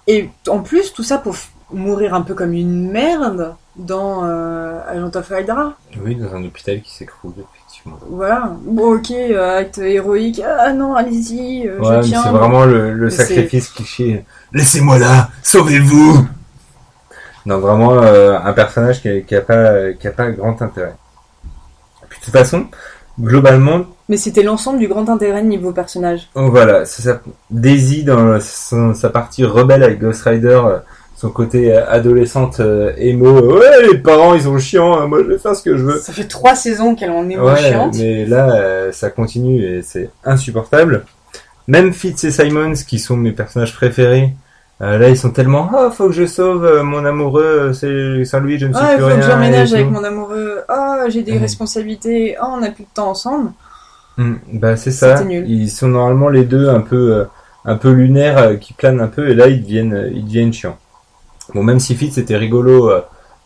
Et en plus, tout ça pour mourir un peu comme une merde dans Agent of Hydra. Oui, dans un hôpital qui s'écroule, effectivement. Voilà. Bon, ok, acte héroïque. Ah non, allez-y, Ouais, je mais tiens. c'est vraiment le sacrifice cliché. Laissez-moi là, sauvez-vous. Non, vraiment un personnage qui a pas grand intérêt. Puis de toute façon, globalement. Mais c'était l'ensemble du grand intérêt de niveau personnage. Oh, voilà, c'est ça. Daisy dans sa partie rebelle avec Ghost Rider, son côté adolescente émo. Ouais, les parents ils sont chiants, moi je vais faire ce que je veux. Ça fait 3 saisons qu'elle en est chiante. Mais là, ça continue et c'est insupportable. Même Fitz et Simons, qui sont mes personnages préférés, là ils sont tellement faut que je sauve mon amoureux, c'est sans lui je ne suis plus rien. Faut que j'emménage avec mon amoureux. J'ai des responsabilités. On n'a plus de temps ensemble. Bah c'est ça. Nul. Ils sont normalement les deux un peu lunaires qui planent un peu et là ils deviennent chiants. Bon, même si Fitz était rigolo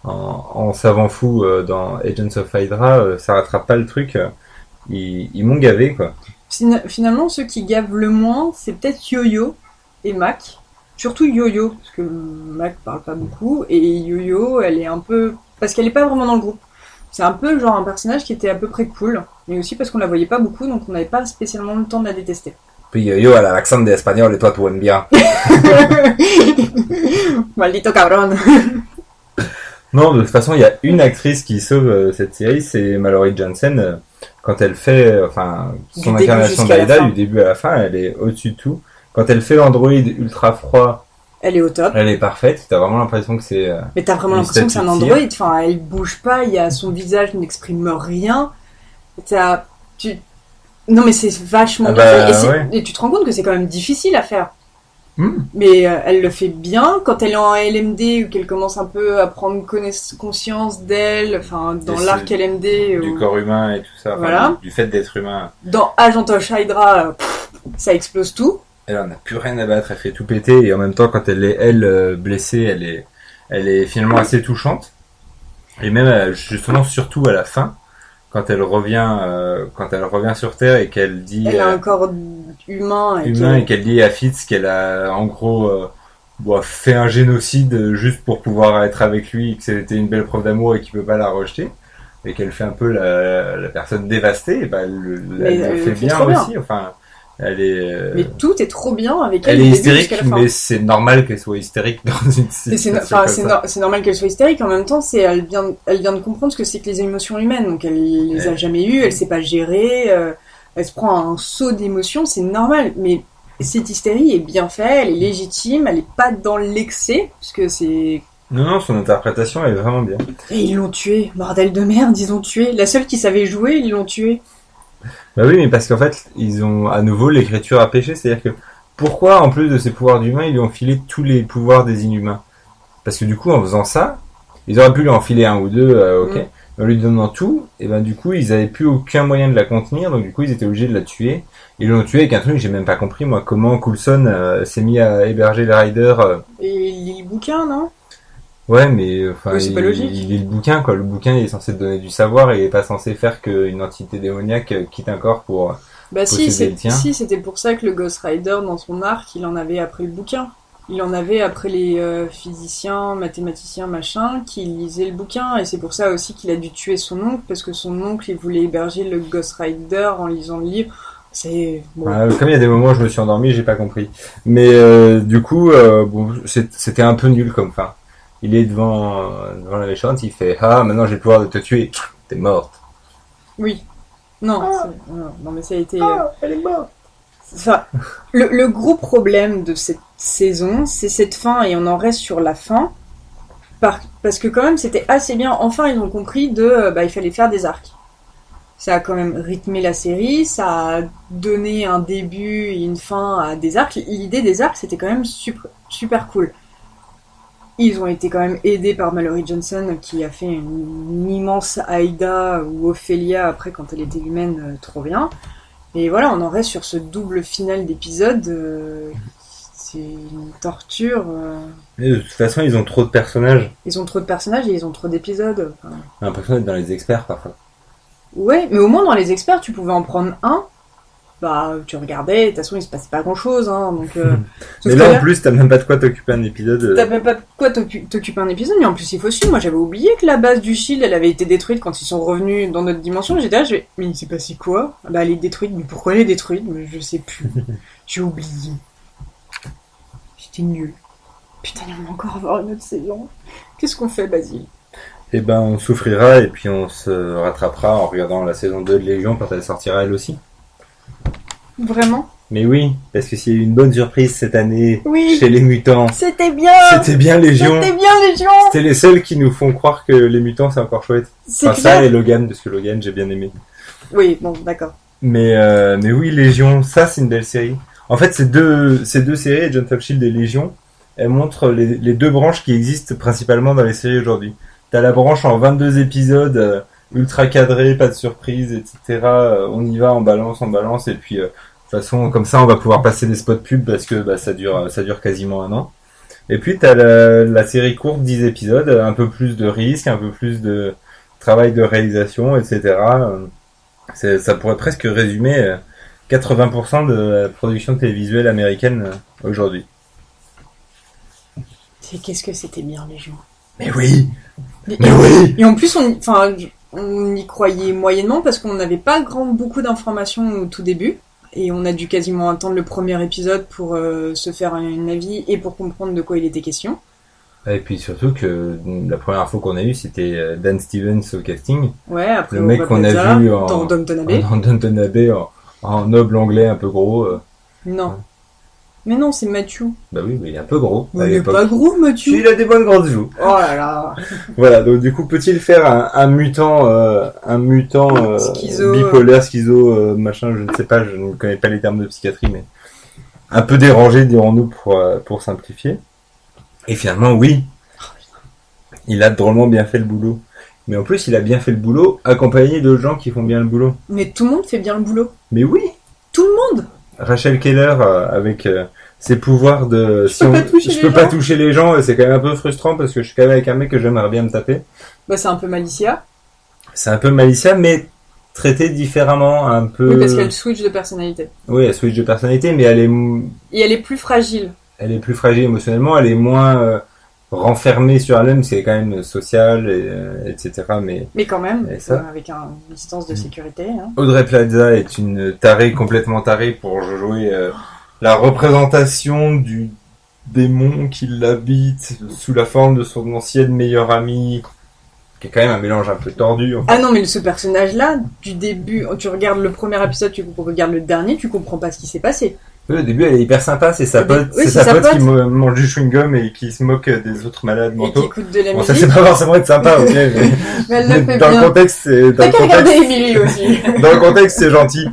en savant fou dans Agents of Hydra, ça rattrape pas le truc. Ils m'ont gavé quoi. Finalement, ceux qui gavent le moins, c'est peut-être Yo-Yo et Mac. Surtout Yo-Yo, parce que Mac parle pas beaucoup, et Yo-Yo, elle est un peu... Parce qu'elle est pas vraiment dans le groupe. C'est un peu genre un personnage qui était à peu près cool, mais aussi parce qu'on la voyait pas beaucoup, donc on n'avait pas spécialement le temps de la détester. Puis Yo-Yo, elle a l'accent d'espagnol et toi tu aimes bien. Maldito cabron. Non, de toute façon, il y a une actrice qui sauve cette série, c'est Mallory Johnson. Quand elle fait, son incarnation d'Aïda, du début à la fin, elle est au-dessus de tout. Quand elle fait l'androïde ultra froid, elle est au top. Elle est parfaite. T'as vraiment l'impression que c'est. Mais t'as vraiment l'impression que c'est un androïde. Enfin, elle bouge pas. Son visage n'exprime rien. Non, mais c'est vachement bien fait. Et tu te rends compte que c'est quand même difficile à faire. Mais elle le fait bien quand elle est en LMD ou qu'elle commence un peu à prendre conscience d'elle, dans l'arc LMD du corps humain et tout ça, voilà. Du fait d'être humain. Dans Agent of Hydra, ça explose tout. Elle en a plus rien à battre, elle fait tout péter et en même temps quand elle est blessée, elle est finalement assez touchante. Et même justement surtout à la fin. Quand elle revient sur Terre et qu'elle dit... Elle a un corps humain. Et qu'elle dit à Fitz qu'elle a en gros fait un génocide juste pour pouvoir être avec lui, que c'était une belle preuve d'amour et qu'il peut pas la rejeter, et qu'elle fait un peu la personne dévastée, et elle le fait bien aussi. Enfin, elle est. Mais tout est trop bien avec elle. Elle est hystérique, mais c'est normal qu'elle soit hystérique dans une situation comme ça. C'est normal qu'elle soit hystérique. En même temps, elle vient de comprendre ce que c'est que les émotions humaines. Donc elle les a jamais eues, elle sait pas gérer. Elle se prend un saut d'émotions, c'est normal. Mais cette hystérie est bien faite, elle est légitime, elle est pas dans l'excès, parce que c'est. Non, son interprétation est vraiment bien. Et ils l'ont tué, bordel de merde, ils l'ont tué. La seule qui savait jouer, ils l'ont tué. Bah oui, mais parce qu'en fait, ils ont à nouveau l'écriture à péché, c'est-à-dire que pourquoi, en plus de ses pouvoirs d'humain, ils lui ont filé tous les pouvoirs des inhumains? Parce que du coup, en faisant ça, ils auraient pu lui en filer un ou deux, ok, mais en lui donnant tout, et ben du coup, ils avaient plus aucun moyen de la contenir, donc du coup, ils étaient obligés de la tuer. Ils l'ont tué avec un truc que j'ai même pas compris, moi, comment Coulson s'est mis à héberger les Riders. Et il lit le bouquin, non? Ouais, mais enfin, c'est pas logique. Il lit le bouquin, quoi. Le bouquin, il est censé te donner du savoir et il est pas censé faire qu'une entité démoniaque quitte un corps pour posséder le tien. Si, c'était pour ça que le Ghost Rider, dans son arc, il en avait après le bouquin. Il en avait après les physiciens, mathématiciens, machin, qui lisaient le bouquin. Et c'est pour ça aussi qu'il a dû tuer son oncle, parce que son oncle, il voulait héberger le Ghost Rider en lisant le livre. C'est bon. Comme il y a des moments où je me suis endormi, j'ai pas compris. Mais du coup, c'était un peu nul comme fin. Il est devant la méchante, il fait maintenant j'ai le pouvoir de te tuer, t'es morte. Oui. Non, non mais ça a été. Elle est morte. Enfin, le gros problème de cette saison, c'est cette fin, et on en reste sur la fin, parce que quand même c'était assez bien. Enfin, ils ont compris il fallait faire des arcs. Ça a quand même rythmé la série, ça a donné un début et une fin à des arcs. L'idée des arcs, c'était quand même super cool. Ils ont été quand même aidés par Mallory Johnson, qui a fait une immense Aïda ou Ophélia après quand elle était humaine, trop bien. Et voilà, on en reste sur ce double final d'épisode. C'est une torture. Mais de toute façon, ils ont trop de personnages. Ils ont trop de personnages et ils ont trop d'épisodes. Enfin... J'ai l'impression d'être dans les experts parfois. Ouais, mais au moins dans les experts, tu pouvais en prendre un. Tu regardais, de toute façon il se passait pas grand chose, hein, donc. Mais là en plus, t'as même pas de quoi t'occuper un épisode. T'as même pas de quoi t'occuper un épisode, mais en plus il faut suivre. Moi j'avais oublié que la base du Shield elle avait été détruite quand ils sont revenus dans notre dimension. J'étais là, mais il s'est passé quoi? Elle est détruite, mais pourquoi elle est détruite? Mais je sais plus. J'ai oublié. J'étais nul. Putain, il y en a encore à voir une autre saison. Qu'est-ce qu'on fait, Basile? Eh ben, on souffrira et puis on se rattrapera en regardant la saison 2 de Légion quand elle sortira elle aussi. Vraiment? Mais oui, parce que s'il y a eu une bonne surprise cette année chez les mutants, c'était bien Légion. C'était bien Légion. C'était les seuls qui nous font croire que les mutants c'est encore chouette. C'est enfin, ça et Logan, parce que Logan j'ai bien aimé. Oui, bon, d'accord. Mais oui, Légion, ça c'est une belle série. En fait, ces deux séries, Agents of Shield et Légion, elles montrent les deux branches qui existent principalement dans les séries aujourd'hui. T'as la branche en 22 épisodes, ultra cadré, pas de surprise, etc. On y va, on balance, et puis de toute façon, comme ça, on va pouvoir passer des spots pubs parce que ça dure quasiment un an. Et puis t'as la série courte, 10 épisodes, un peu plus de risques, un peu plus de travail de réalisation, etc. Ça pourrait presque résumer 80% de la production télévisuelle américaine aujourd'hui. Qu'est-ce que c'était bien, Légion. Mais oui. Et en plus, on y croyait moyennement parce qu'on n'avait pas beaucoup d'informations au tout début. Et on a dû quasiment attendre le premier épisode pour se faire un avis et pour comprendre de quoi il était question. Et puis surtout que la première fois qu'on a eu, c'était Dan Stevens au casting. Ouais, après le mec qu'on a vu dans Downton Abbey. Dans Downton Abbey, en noble anglais un peu gros. Non. Mais non, c'est Matthew. Bah oui, mais il est un peu gros. Mais il est pas gros, Matthew. Il a des bonnes grandes joues. Oh là là. Voilà, donc du coup, peut-il faire un mutant schizo, bipolaire, schizo, machin, je ne sais pas, je ne connais pas les termes de psychiatrie, mais un peu dérangé, dirons-nous, pour simplifier. Et finalement, oui, il a drôlement bien fait le boulot. Mais en plus, il a bien fait le boulot, accompagné de gens qui font bien le boulot. Mais tout le monde fait bien le boulot. Mais oui. Tout le monde. Rachel Keller avec ses pouvoirs de... Je peux pas toucher les gens, et c'est quand même un peu frustrant parce que je suis quand même avec un mec que j'aimerais bien me taper. Bah c'est un peu Malicia. C'est un peu Malicia, mais traité différemment, un peu... Oui, parce qu'elle switch de personnalité. Oui, elle switch de personnalité, mais elle est... Et elle est plus fragile. elle est plus fragile émotionnellement, elle est moins renfermée sur elle-même, parce qu'elle est quand même sociale, etc. Mais quand même, Et ça. avec une distance de sécurité. Hein. Audrey Plaza est une tarée, complètement tarée, pour jouer la représentation du démon qui l'habite sous la forme de son ancienne meilleure amie, qui est quand même un mélange un peu tordu. Ah non, mais ce personnage-là, du début, tu regardes le premier épisode, tu regardes le dernier, tu comprends pas ce qui s'est passé. Au début, elle est hyper sympa, c'est sa pote, Oui, c'est sa pote qui mange du chewing-gum et qui se moque des autres malades Et qui mentaux. écoute de la Bon, musique. ça c'est pas forcément être sympa, ok, mais, Mais elle le fait dans bien. le contexte, T'as qu'à regarder Emily aussi. dans le contexte, c'est gentil.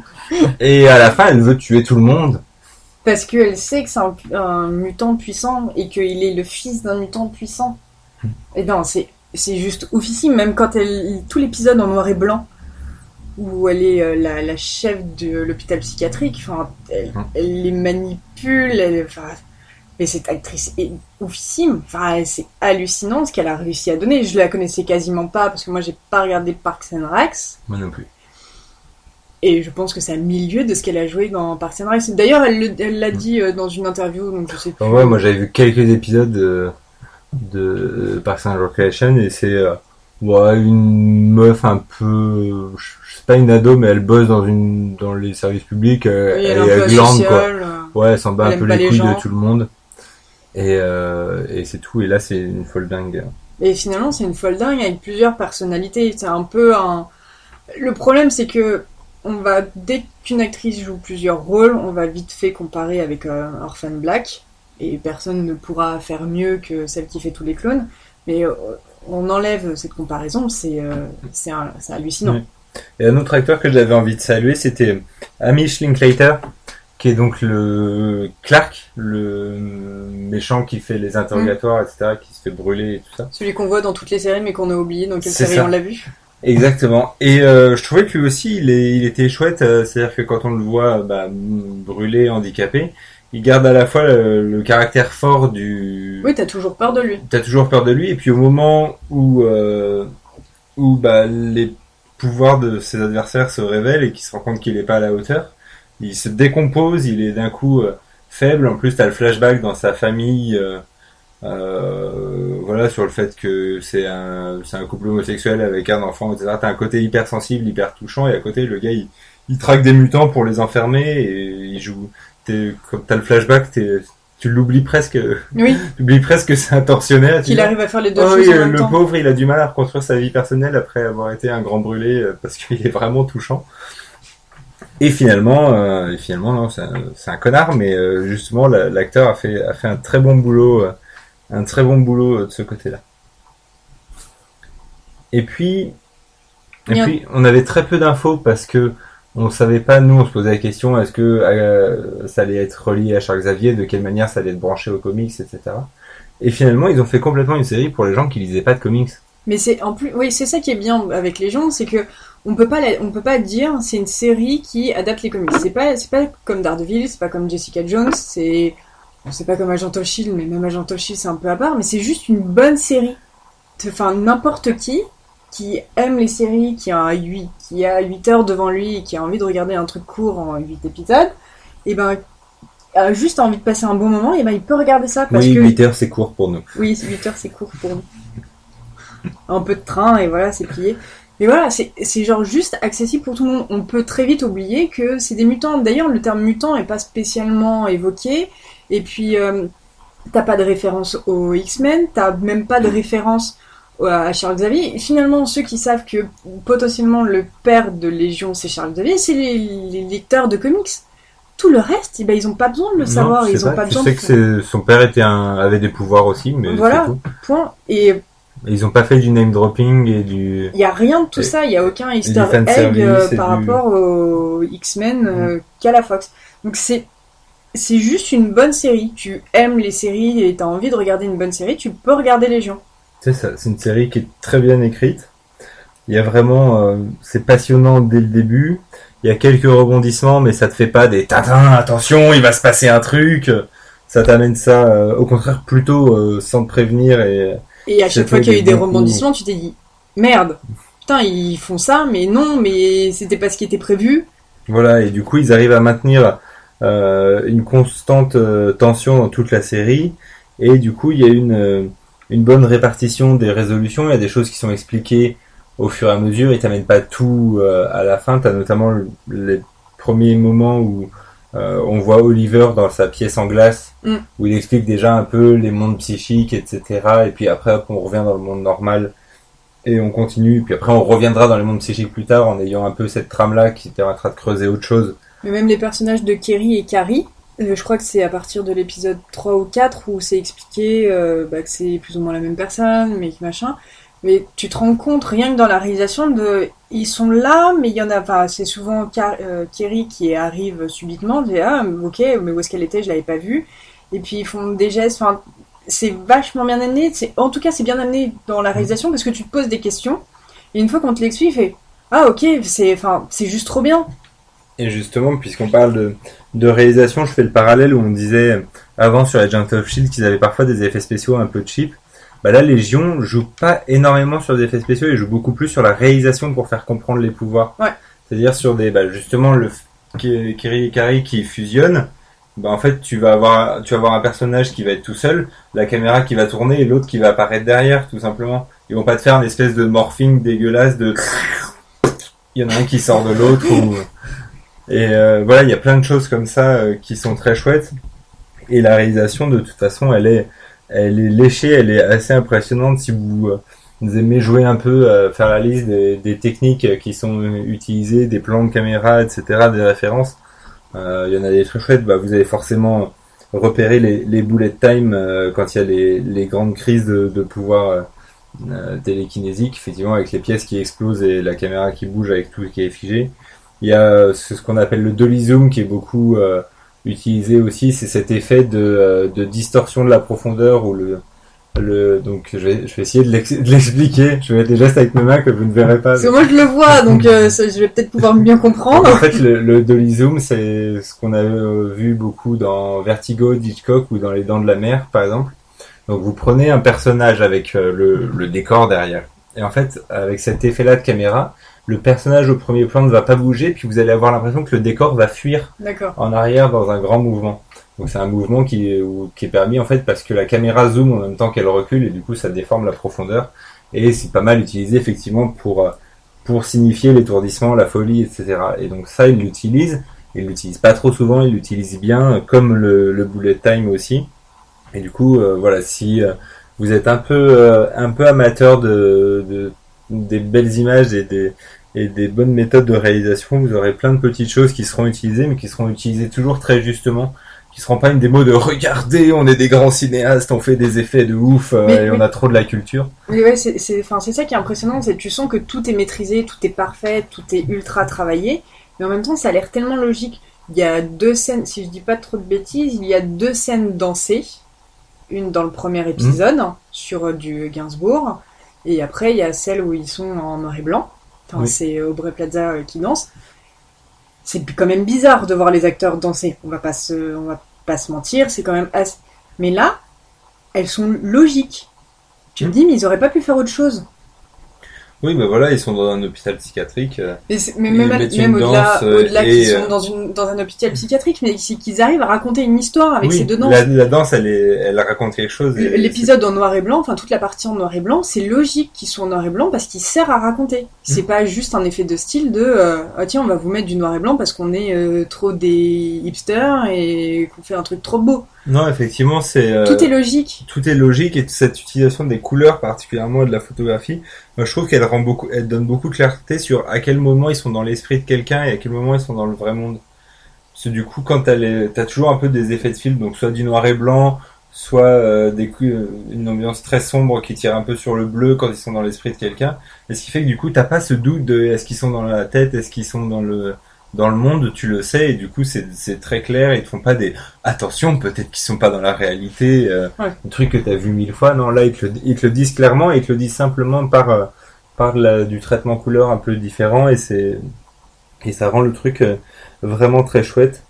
Et à la fin, elle veut tuer tout le monde. Parce qu'elle sait que c'est un mutant puissant et qu'il est le fils d'un mutant puissant. Et non, c'est juste oufissime, même quand tout l'épisode en noir et blanc, où elle est la chef de l'hôpital psychiatrique, enfin, elle les manipule, mais cette actrice est oufissime, enfin, c'est hallucinant ce qu'elle a réussi à donner. Je la connaissais quasiment pas, parce que moi j'ai pas regardé Parks and Rec. Moi non plus. Et je pense que c'est à milieu de ce qu'elle a joué dans Parks and Rec. D'ailleurs, elle l'a dit dans une interview, donc je sais plus. Ouais, moi j'avais vu quelques épisodes de Parks and Recreation et c'est une meuf un peu, je sais pas une ado, mais elle bosse dans les services publics, Oui, elle un est peu glande, quoi. asociale. Ouais, elle s'en bat Elle un peu aime pas les les couilles gens. de tout le monde. Et c'est tout. Et là, c'est une folle dingue. Et finalement, c'est une folle dingue avec plusieurs personnalités. C'est un peu un... Le problème, c'est que dès qu'une actrice joue plusieurs rôles, on va vite fait comparer avec Orphan Black. Et personne ne pourra faire mieux que celle qui fait tous les clones. Mais on enlève cette comparaison, c'est hallucinant. Oui. Et un autre acteur que j'avais envie de saluer, c'était Hamish Linklater, qui est donc le Clark, le méchant qui fait les interrogatoires, etc., qui se fait brûler et tout ça. Celui qu'on voit dans toutes les séries, mais qu'on a oublié dans quelle C'est série ça. on l'a vu. Exactement. Et je trouvais que lui aussi, il était chouette. C'est-à-dire que quand on le voit brûlé, handicapé, il garde à la fois le caractère fort du... Oui, t'as toujours peur de lui. T'as toujours peur de lui. Et puis au moment où les pouvoirs de ses adversaires se révèlent et qu'il se rend compte qu'il n'est pas à la hauteur, il se décompose, il est d'un coup faible. En plus, t'as le flashback dans sa famille... sur le fait que c'est un couple homosexuel avec un enfant, etc. T'as un côté hyper sensible, hyper touchant, et à côté le gars il traque des mutants pour les enfermer et il joue. Comme t'as le flashback, tu l'oublies presque. Oui. Tu oublies presque que c'est un tortionnaire. Qu'il arrive à faire les deux Oh, choses oui, en même le temps. pauvre, il a du mal à reconstruire sa vie personnelle après avoir été un grand brûlé parce qu'il est vraiment touchant. Et finalement, non, c'est un connard, mais justement l'acteur a fait un très bon boulot. Un très bon boulot de ce côté-là. Et puis, on avait très peu d'infos parce que on savait pas, nous, on se posait la question, est-ce que ça allait être relié à Charles Xavier, de quelle manière ça allait être branché aux comics, etc. Et finalement, ils ont fait complètement une série pour les gens qui lisaient pas de comics. Mais c'est ça qui est bien avec les gens, c'est que on peut pas dire c'est une série qui adapte les comics. C'est pas comme Daredevil, c'est pas comme Jessica Jones, c'est pas comme Agent of Shield, mais même Agent of Shield c'est un peu à part, mais c'est juste une bonne série. Enfin, n'importe qui aime les séries, qui a 8 heures devant lui et qui a envie de regarder un truc court en 8 épisodes, et ben a juste envie de passer un bon moment, et ben il peut regarder ça parce que 8 heures c'est court pour nous. Oui, 8 heures c'est court pour nous. Un peu de train et voilà, c'est plié. Mais voilà, c'est genre juste accessible pour tout le monde. On peut très vite oublier que c'est des mutants. D'ailleurs, le terme mutant est pas spécialement évoqué. Et puis, t'as pas de référence aux X-Men, t'as même pas de référence à Charles Xavier. Et finalement, ceux qui savent que potentiellement le père de Légion c'est Charles Xavier, c'est les lecteurs de comics. Tout le reste, eh ben, ils ont pas besoin de le savoir. Ils ont pas besoin. Tu sais que son père avait des pouvoirs aussi, mais voilà, c'est tout. Point. Et ils ont pas fait du name dropping et du... il y a rien de tout ça, il y a aucun easter fan egg service par rapport aux X-Men qu'à la Fox. Donc c'est juste une bonne série. Tu aimes les séries et t'as envie de regarder une bonne série, tu peux regarder Légion. C'est ça, c'est une série qui est très bien écrite. Il y a vraiment... c'est passionnant dès le début. Il y a quelques rebondissements, mais ça te fait pas des tatins, attention, il va se passer un truc. Ça t'amène ça, au contraire, plutôt sans te prévenir. Et à chaque fois qu'il y a eu des rebondissements, tu t'es dit, merde, putain, ils font ça, mais non, mais c'était pas ce qui était prévu. Voilà, et du coup, ils arrivent à maintenir une constante tension dans toute la série, et du coup il y a une bonne répartition des résolutions. Il y a des choses qui sont expliquées au fur et à mesure, ils t'amènent pas tout à la fin. T'as notamment les premiers moments où on voit Oliver dans sa pièce en glace, où il explique déjà un peu les mondes psychiques, etc. Et puis après, hop, on revient dans le monde normal et on continue. Puis après, on reviendra dans les mondes psychiques plus tard en ayant un peu cette trame-là qui permettra de creuser autre chose. Mais même les personnages de Kerry et Carrie, je crois que c'est à partir de l'épisode 3 ou 4 où c'est expliqué que c'est plus ou moins la même personne, mais machin. Mais tu te rends compte, rien que dans la réalisation, ils sont là, mais il y en a, enfin, c'est souvent Kerry qui arrive subitement, dit ah, ok, mais où est-ce qu'elle était, je l'avais pas vue. Et puis ils font des gestes, enfin, c'est vachement bien amené, en tout cas c'est bien amené dans la réalisation parce que tu te poses des questions, et une fois qu'on te l'explique, tu fais ah ok, c'est juste trop bien. Et justement, puisqu'on parle de réalisation, je fais le parallèle où on disait avant sur Agents of S.H.I.E.L.D. qu'ils avaient parfois des effets spéciaux un peu cheap. Bah là, Légion joue pas énormément sur des effets spéciaux, ils jouent beaucoup plus sur la réalisation pour faire comprendre les pouvoirs. Ouais. C'est-à-dire sur justement le Kerry et Carrie qui fusionnent. Bah en fait, tu vas avoir un personnage qui va être tout seul, la caméra qui va tourner et l'autre qui va apparaître derrière, tout simplement. Ils vont pas te faire une espèce de morphing dégueulasse de il y en a un qui sort de l'autre et voilà, il y a plein de choses comme ça qui sont très chouettes. Et la réalisation, de toute façon, elle est léchée, elle est assez impressionnante. Si vous aimez jouer un peu, faire la liste des techniques qui sont utilisées, des plans de caméra, etc., des références, il y en a des très chouettes. Vous allez forcément repérer les bullet time quand il y a les grandes crises de pouvoir télékinésique, effectivement, avec les pièces qui explosent et la caméra qui bouge avec tout qui est figé. Il y a ce qu'on appelle le dolly zoom qui est beaucoup utilisé aussi, c'est cet effet de distorsion de la profondeur où donc je vais essayer de l'expliquer. Je vais mettre des gestes avec mes mains que vous ne verrez pas. Parce que moi je le vois, donc je vais peut-être pouvoir mieux comprendre. En fait, le dolly zoom, c'est ce qu'on a vu beaucoup dans Vertigo d'Hitchcock ou dans Les Dents de la Mer, par exemple. Donc vous prenez un personnage avec le décor derrière. Et en fait, avec cet effet-là de caméra, le personnage au premier plan ne va pas bouger, puis vous allez avoir l'impression que le décor va fuir en arrière dans un grand mouvement. Donc c'est un mouvement qui est permis en fait parce que la caméra zoome en même temps qu'elle recule et du coup ça déforme la profondeur. Et c'est pas mal utilisé effectivement pour signifier l'étourdissement, la folie, etc. Et donc ça il l'utilise pas trop souvent, il l'utilise bien, comme le bullet time aussi. Et du coup voilà, si vous êtes un peu amateur des belles images et des bonnes méthodes de réalisation, vous aurez plein de petites choses qui seront utilisées, mais qui seront utilisées toujours très justement, qui seront pas une démo de regardez, on est des grands cinéastes, on fait des effets de ouf et on a trop de la culture. Mais ouais, c'est ça qui est impressionnant, c'est que tu sens que tout est maîtrisé, tout est parfait, tout est ultra travaillé, mais en même temps ça a l'air tellement logique. Il y a 2 scènes, si je dis pas trop de bêtises, il y a 2 scènes dansées, une dans le premier épisode sur du Gainsbourg, et après il y a celle où ils sont en noir et blanc. Enfin, c'est Aubrey Plaza qui danse. C'est quand même bizarre de voir les acteurs danser. On va pas se mentir, c'est quand même assez... Mais là, elles sont logiques. Tu te dis, mais ils auraient pas pu faire autre chose. Oui, ben voilà, ils sont dans un hôpital psychiatrique. Mais même au-delà qu'ils sont dans un hôpital psychiatrique, mais qu'ils arrivent à raconter une histoire avec ces 2 danses. La danse, elle raconte quelque chose. L'épisode en noir et blanc, enfin toute la partie en noir et blanc, c'est logique qu'ils soient en noir et blanc parce qu'il sert à raconter. C'est pas juste un effet de style de ah tiens, on va vous mettre du noir et blanc parce qu'on est trop des hipsters et qu'on fait un truc trop beau. Non, effectivement, tout est logique. Tout est logique, et cette utilisation des couleurs, particulièrement, et de la photographie, je trouve qu'elle donne beaucoup de clarté sur à quel moment ils sont dans l'esprit de quelqu'un et à quel moment ils sont dans le vrai monde. Parce que du coup, quand t'as toujours un peu des effets de film, donc soit du noir et blanc, soit une ambiance très sombre qui tire un peu sur le bleu quand ils sont dans l'esprit de quelqu'un. Et ce qui fait que du coup, t'as pas ce doute de est-ce qu'ils sont dans la tête, est-ce qu'ils sont dans le monde, tu le sais, et du coup c'est très clair, ils te font pas des attention, peut-être qu'ils sont pas dans la réalité, un truc que t'as vu 1000 fois. Non, là ils te le disent clairement, et ils te le disent simplement par du traitement couleur un peu différent, et ça rend le truc vraiment très chouette.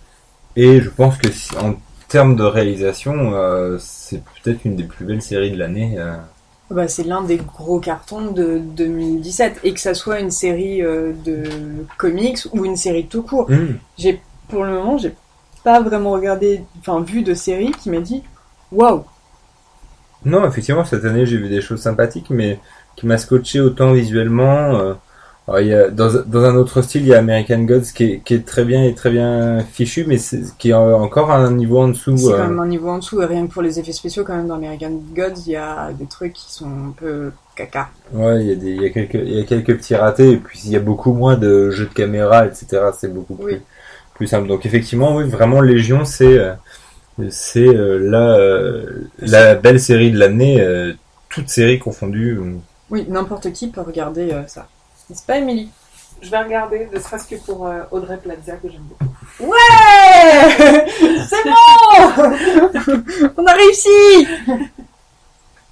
Et je pense que en termes de réalisation, c'est peut-être une des plus belles séries de l'année. C'est l'un des gros cartons de 2017, et que ça soit une série de comics ou une série tout court. Pour le moment, j'ai pas vraiment vu de série qui m'a dit waouh. Non, effectivement, cette année, j'ai vu des choses sympathiques, mais qui m'a scotché autant visuellement. Alors, il y a, dans un autre style, il y a American Gods qui est très bien et très bien fichu, mais qui est encore à un niveau en dessous. C'est quand même un niveau en dessous, et rien que pour les effets spéciaux, quand même, dans American Gods, il y a des trucs qui sont un peu caca. Ouais, il y a quelques petits ratés, et puis il y a beaucoup moins de jeux de caméra, etc. C'est beaucoup plus simple. Donc effectivement, oui, vraiment, Légion, c'est la belle série de l'année, toute série confondue. Oui, n'importe qui peut regarder ça. N'est-ce pas, Émilie? Je vais regarder, ne serait-ce que pour Audrey Plaza, que j'aime beaucoup. Ouais. C'est bon. On a réussi.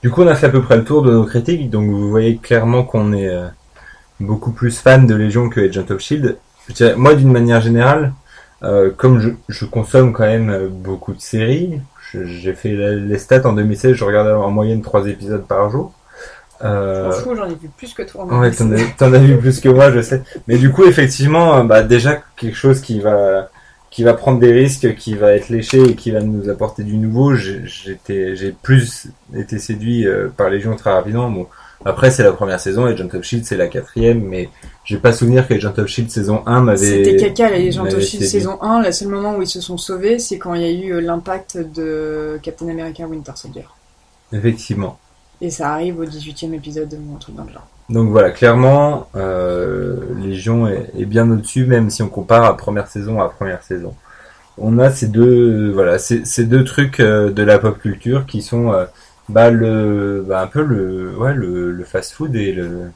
Du coup, on a fait à peu près le tour de nos critiques, donc vous voyez clairement qu'on est beaucoup plus fan de Légion que Agent of Shield. Je dirais, moi, d'une manière générale, comme je consomme quand même beaucoup de séries, j'ai fait les stats en 2016, je regardais en moyenne 3 épisodes par jour. Je m'en fous, j'en ai vu plus que toi. Ouais, t'en as vu plus que moi, je sais. Mais du coup, effectivement, déjà quelque chose qui va prendre des risques, qui va être léché et qui va nous apporter du nouveau. J'ai plus été séduit par Légion très rapidement. Bon, après c'est la première saison, Agent of Shield c'est la 4e, mais j'ai pas souvenir qu'Agent of Shield saison 1 m'avait. C'était caca, les Agent of Shield saison 1. Le seul moment où ils se sont sauvés, c'est quand il y a eu l'impact de Captain America Winter Soldier. Effectivement. Et ça arrive au 18e épisode ou un truc dans le genre. Donc voilà, clairement, Légion est bien au-dessus, même si on compare à première saison. On a ces deux trucs de la pop culture qui sont un peu le fast-food et le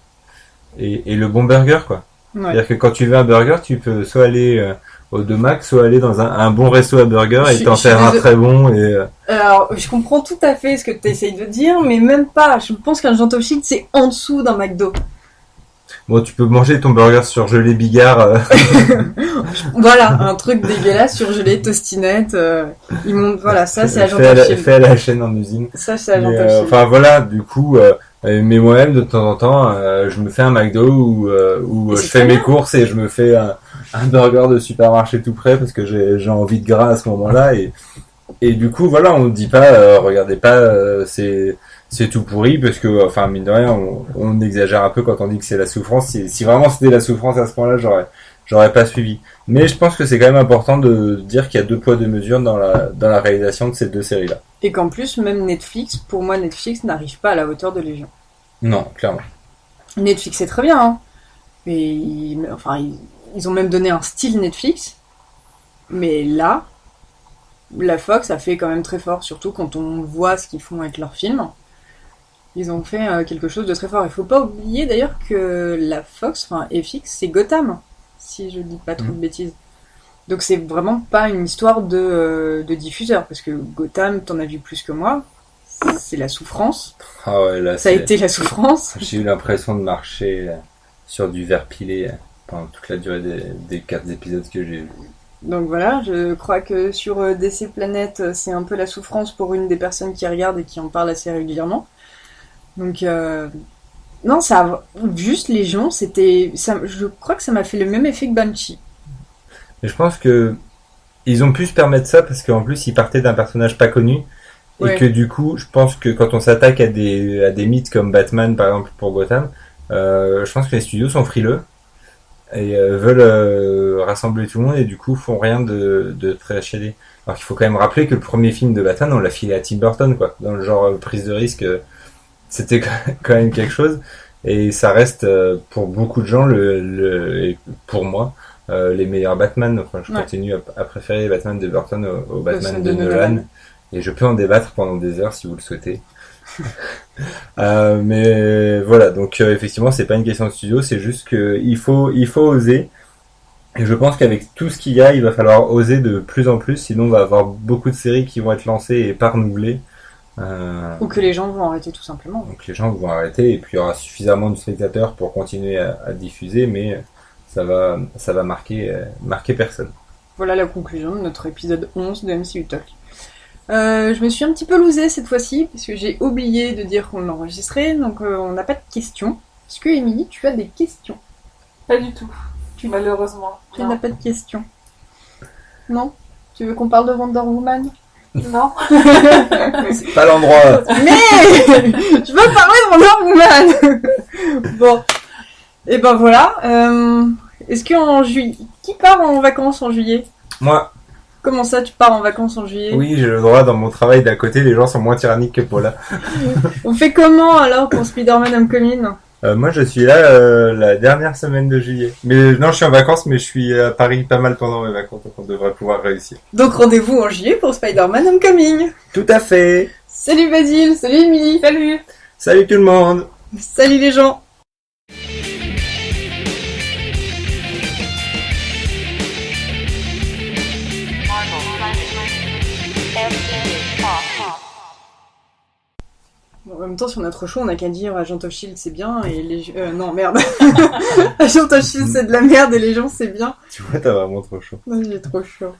bon burger, quoi. Ouais. C'est-à-dire que quand tu veux un burger, tu peux soit aller au De Max, soit aller dans un bon resto à burger et t'en faire un très bon. Alors, je comprends tout à fait ce que tu essayes de dire, mais même pas. Je pense qu'un Agent of Shield, c'est en dessous d'un McDo. Bon, tu peux manger ton burger surgelé Bigard. Voilà, un truc dégueulasse surgelé, tostinette. Voilà, ça c'est Agent of Shield. Fait à la chaîne en usine. Ça c'est Agent of Shield. Enfin voilà, du coup, mais moi-même de temps en temps, je me fais un McDo où je fais mes courses et je me fais un burger de supermarché tout près parce que j'ai envie de gras à ce moment-là et du coup voilà, on ne dit pas regardez pas c'est tout pourri parce que enfin mine de rien on exagère un peu quand on dit que c'est la souffrance. Si vraiment c'était la souffrance à ce point-là, j'aurais pas suivi. Mais je pense que c'est quand même important de dire qu'il y a 2 poids 2 mesures dans la réalisation de ces 2 séries-là. Et qu'en plus même pour moi Netflix n'arrive pas à la hauteur de Légion. Non, clairement. Netflix c'est très bien, hein. Mais ils ont même donné un style Netflix. Mais là, la Fox a fait quand même très fort, surtout quand on voit ce qu'ils font avec leurs films. Ils ont fait quelque chose de très fort. Il faut pas oublier d'ailleurs que la Fox, FX, c'est Gotham, si je dis pas trop de bêtises. Donc c'est vraiment pas une histoire de diffuseur, parce que Gotham, t'en as vu plus que moi. C'est la souffrance. Ah ouais, là, ça a été la souffrance. J'ai eu l'impression de marcher sur du verre pilé pendant toute la durée des 4 épisodes que j'ai vus. Donc voilà, je crois que sur DC Planet, c'est un peu la souffrance pour une des personnes qui regardent et qui en parle assez régulièrement. Donc non, ça juste Légion, je crois que ça m'a fait le même effet que Banshee. Mais je pense que ils ont pu se permettre ça parce qu'en plus ils partaient d'un personnage pas connu et que du coup, je pense que quand on s'attaque à des mythes comme Batman par exemple pour Gotham, je pense que les studios sont frileux et veulent rassembler tout le monde et du coup font rien de très HD. Alors qu'il faut quand même rappeler que le premier film de Batman, on l'a filé à Tim Burton, quoi, dans le genre prise de risque. C'était quand même quelque chose et ça reste pour beaucoup de gens et pour moi les meilleurs Batman. Enfin, je continue à préférer les Batman de Burton au Batman de Nolan et je peux en débattre pendant des heures si vous le souhaitez. Mais voilà, donc effectivement c'est pas une question de studio, c'est juste que il faut oser et je pense qu'avec tout ce qu'il y a, il va falloir oser de plus en plus, sinon on va avoir beaucoup de séries qui vont être lancées et pas renouvelées. Ou que les gens vont arrêter tout simplement. Donc les gens vont arrêter et puis il y aura suffisamment de spectateurs pour continuer à diffuser, mais ça va marquer personne. Voilà la conclusion de notre épisode 11 de MCU Talk. Je me suis un petit peu loosée cette fois-ci parce que j'ai oublié de dire qu'on l'enregistrait, donc on n'a pas de questions. Est-ce que Émilie, tu as des questions? Pas du tout. Malheureusement. Tu n'as pas de questions? Non? Tu veux qu'on parle de Wonder Woman? Non. C'est pas l'endroit. Mais je veux parler de Wonder Woman. Bon. Et ben voilà. Est-ce qu'en juillet... Qui part en vacances en juillet? Moi, Comment ça, tu pars en vacances en juillet? oui, j'ai le droit. Dans mon travail d'à côté, les gens sont moins tyranniques que Paula. On fait comment alors pour Spider-Man Homecoming? Moi, je suis là la dernière semaine de juillet. Mais non, je suis en vacances, mais je suis à Paris pas mal pendant mes vacances, donc on devrait pouvoir réussir. Donc rendez-vous en juillet pour Spider-Man Homecoming. Tout à fait. Salut Basile, salut Emily. Salut. Salut tout le monde. Salut les gens. Bon, en même temps, si on a trop chaud, on a qu'à dire Agent of Shield c'est bien et les non merde. Agent of Shield c'est de la merde et les gens c'est bien. Tu vois, t'as vraiment trop chaud. Ouais, j'ai trop chaud.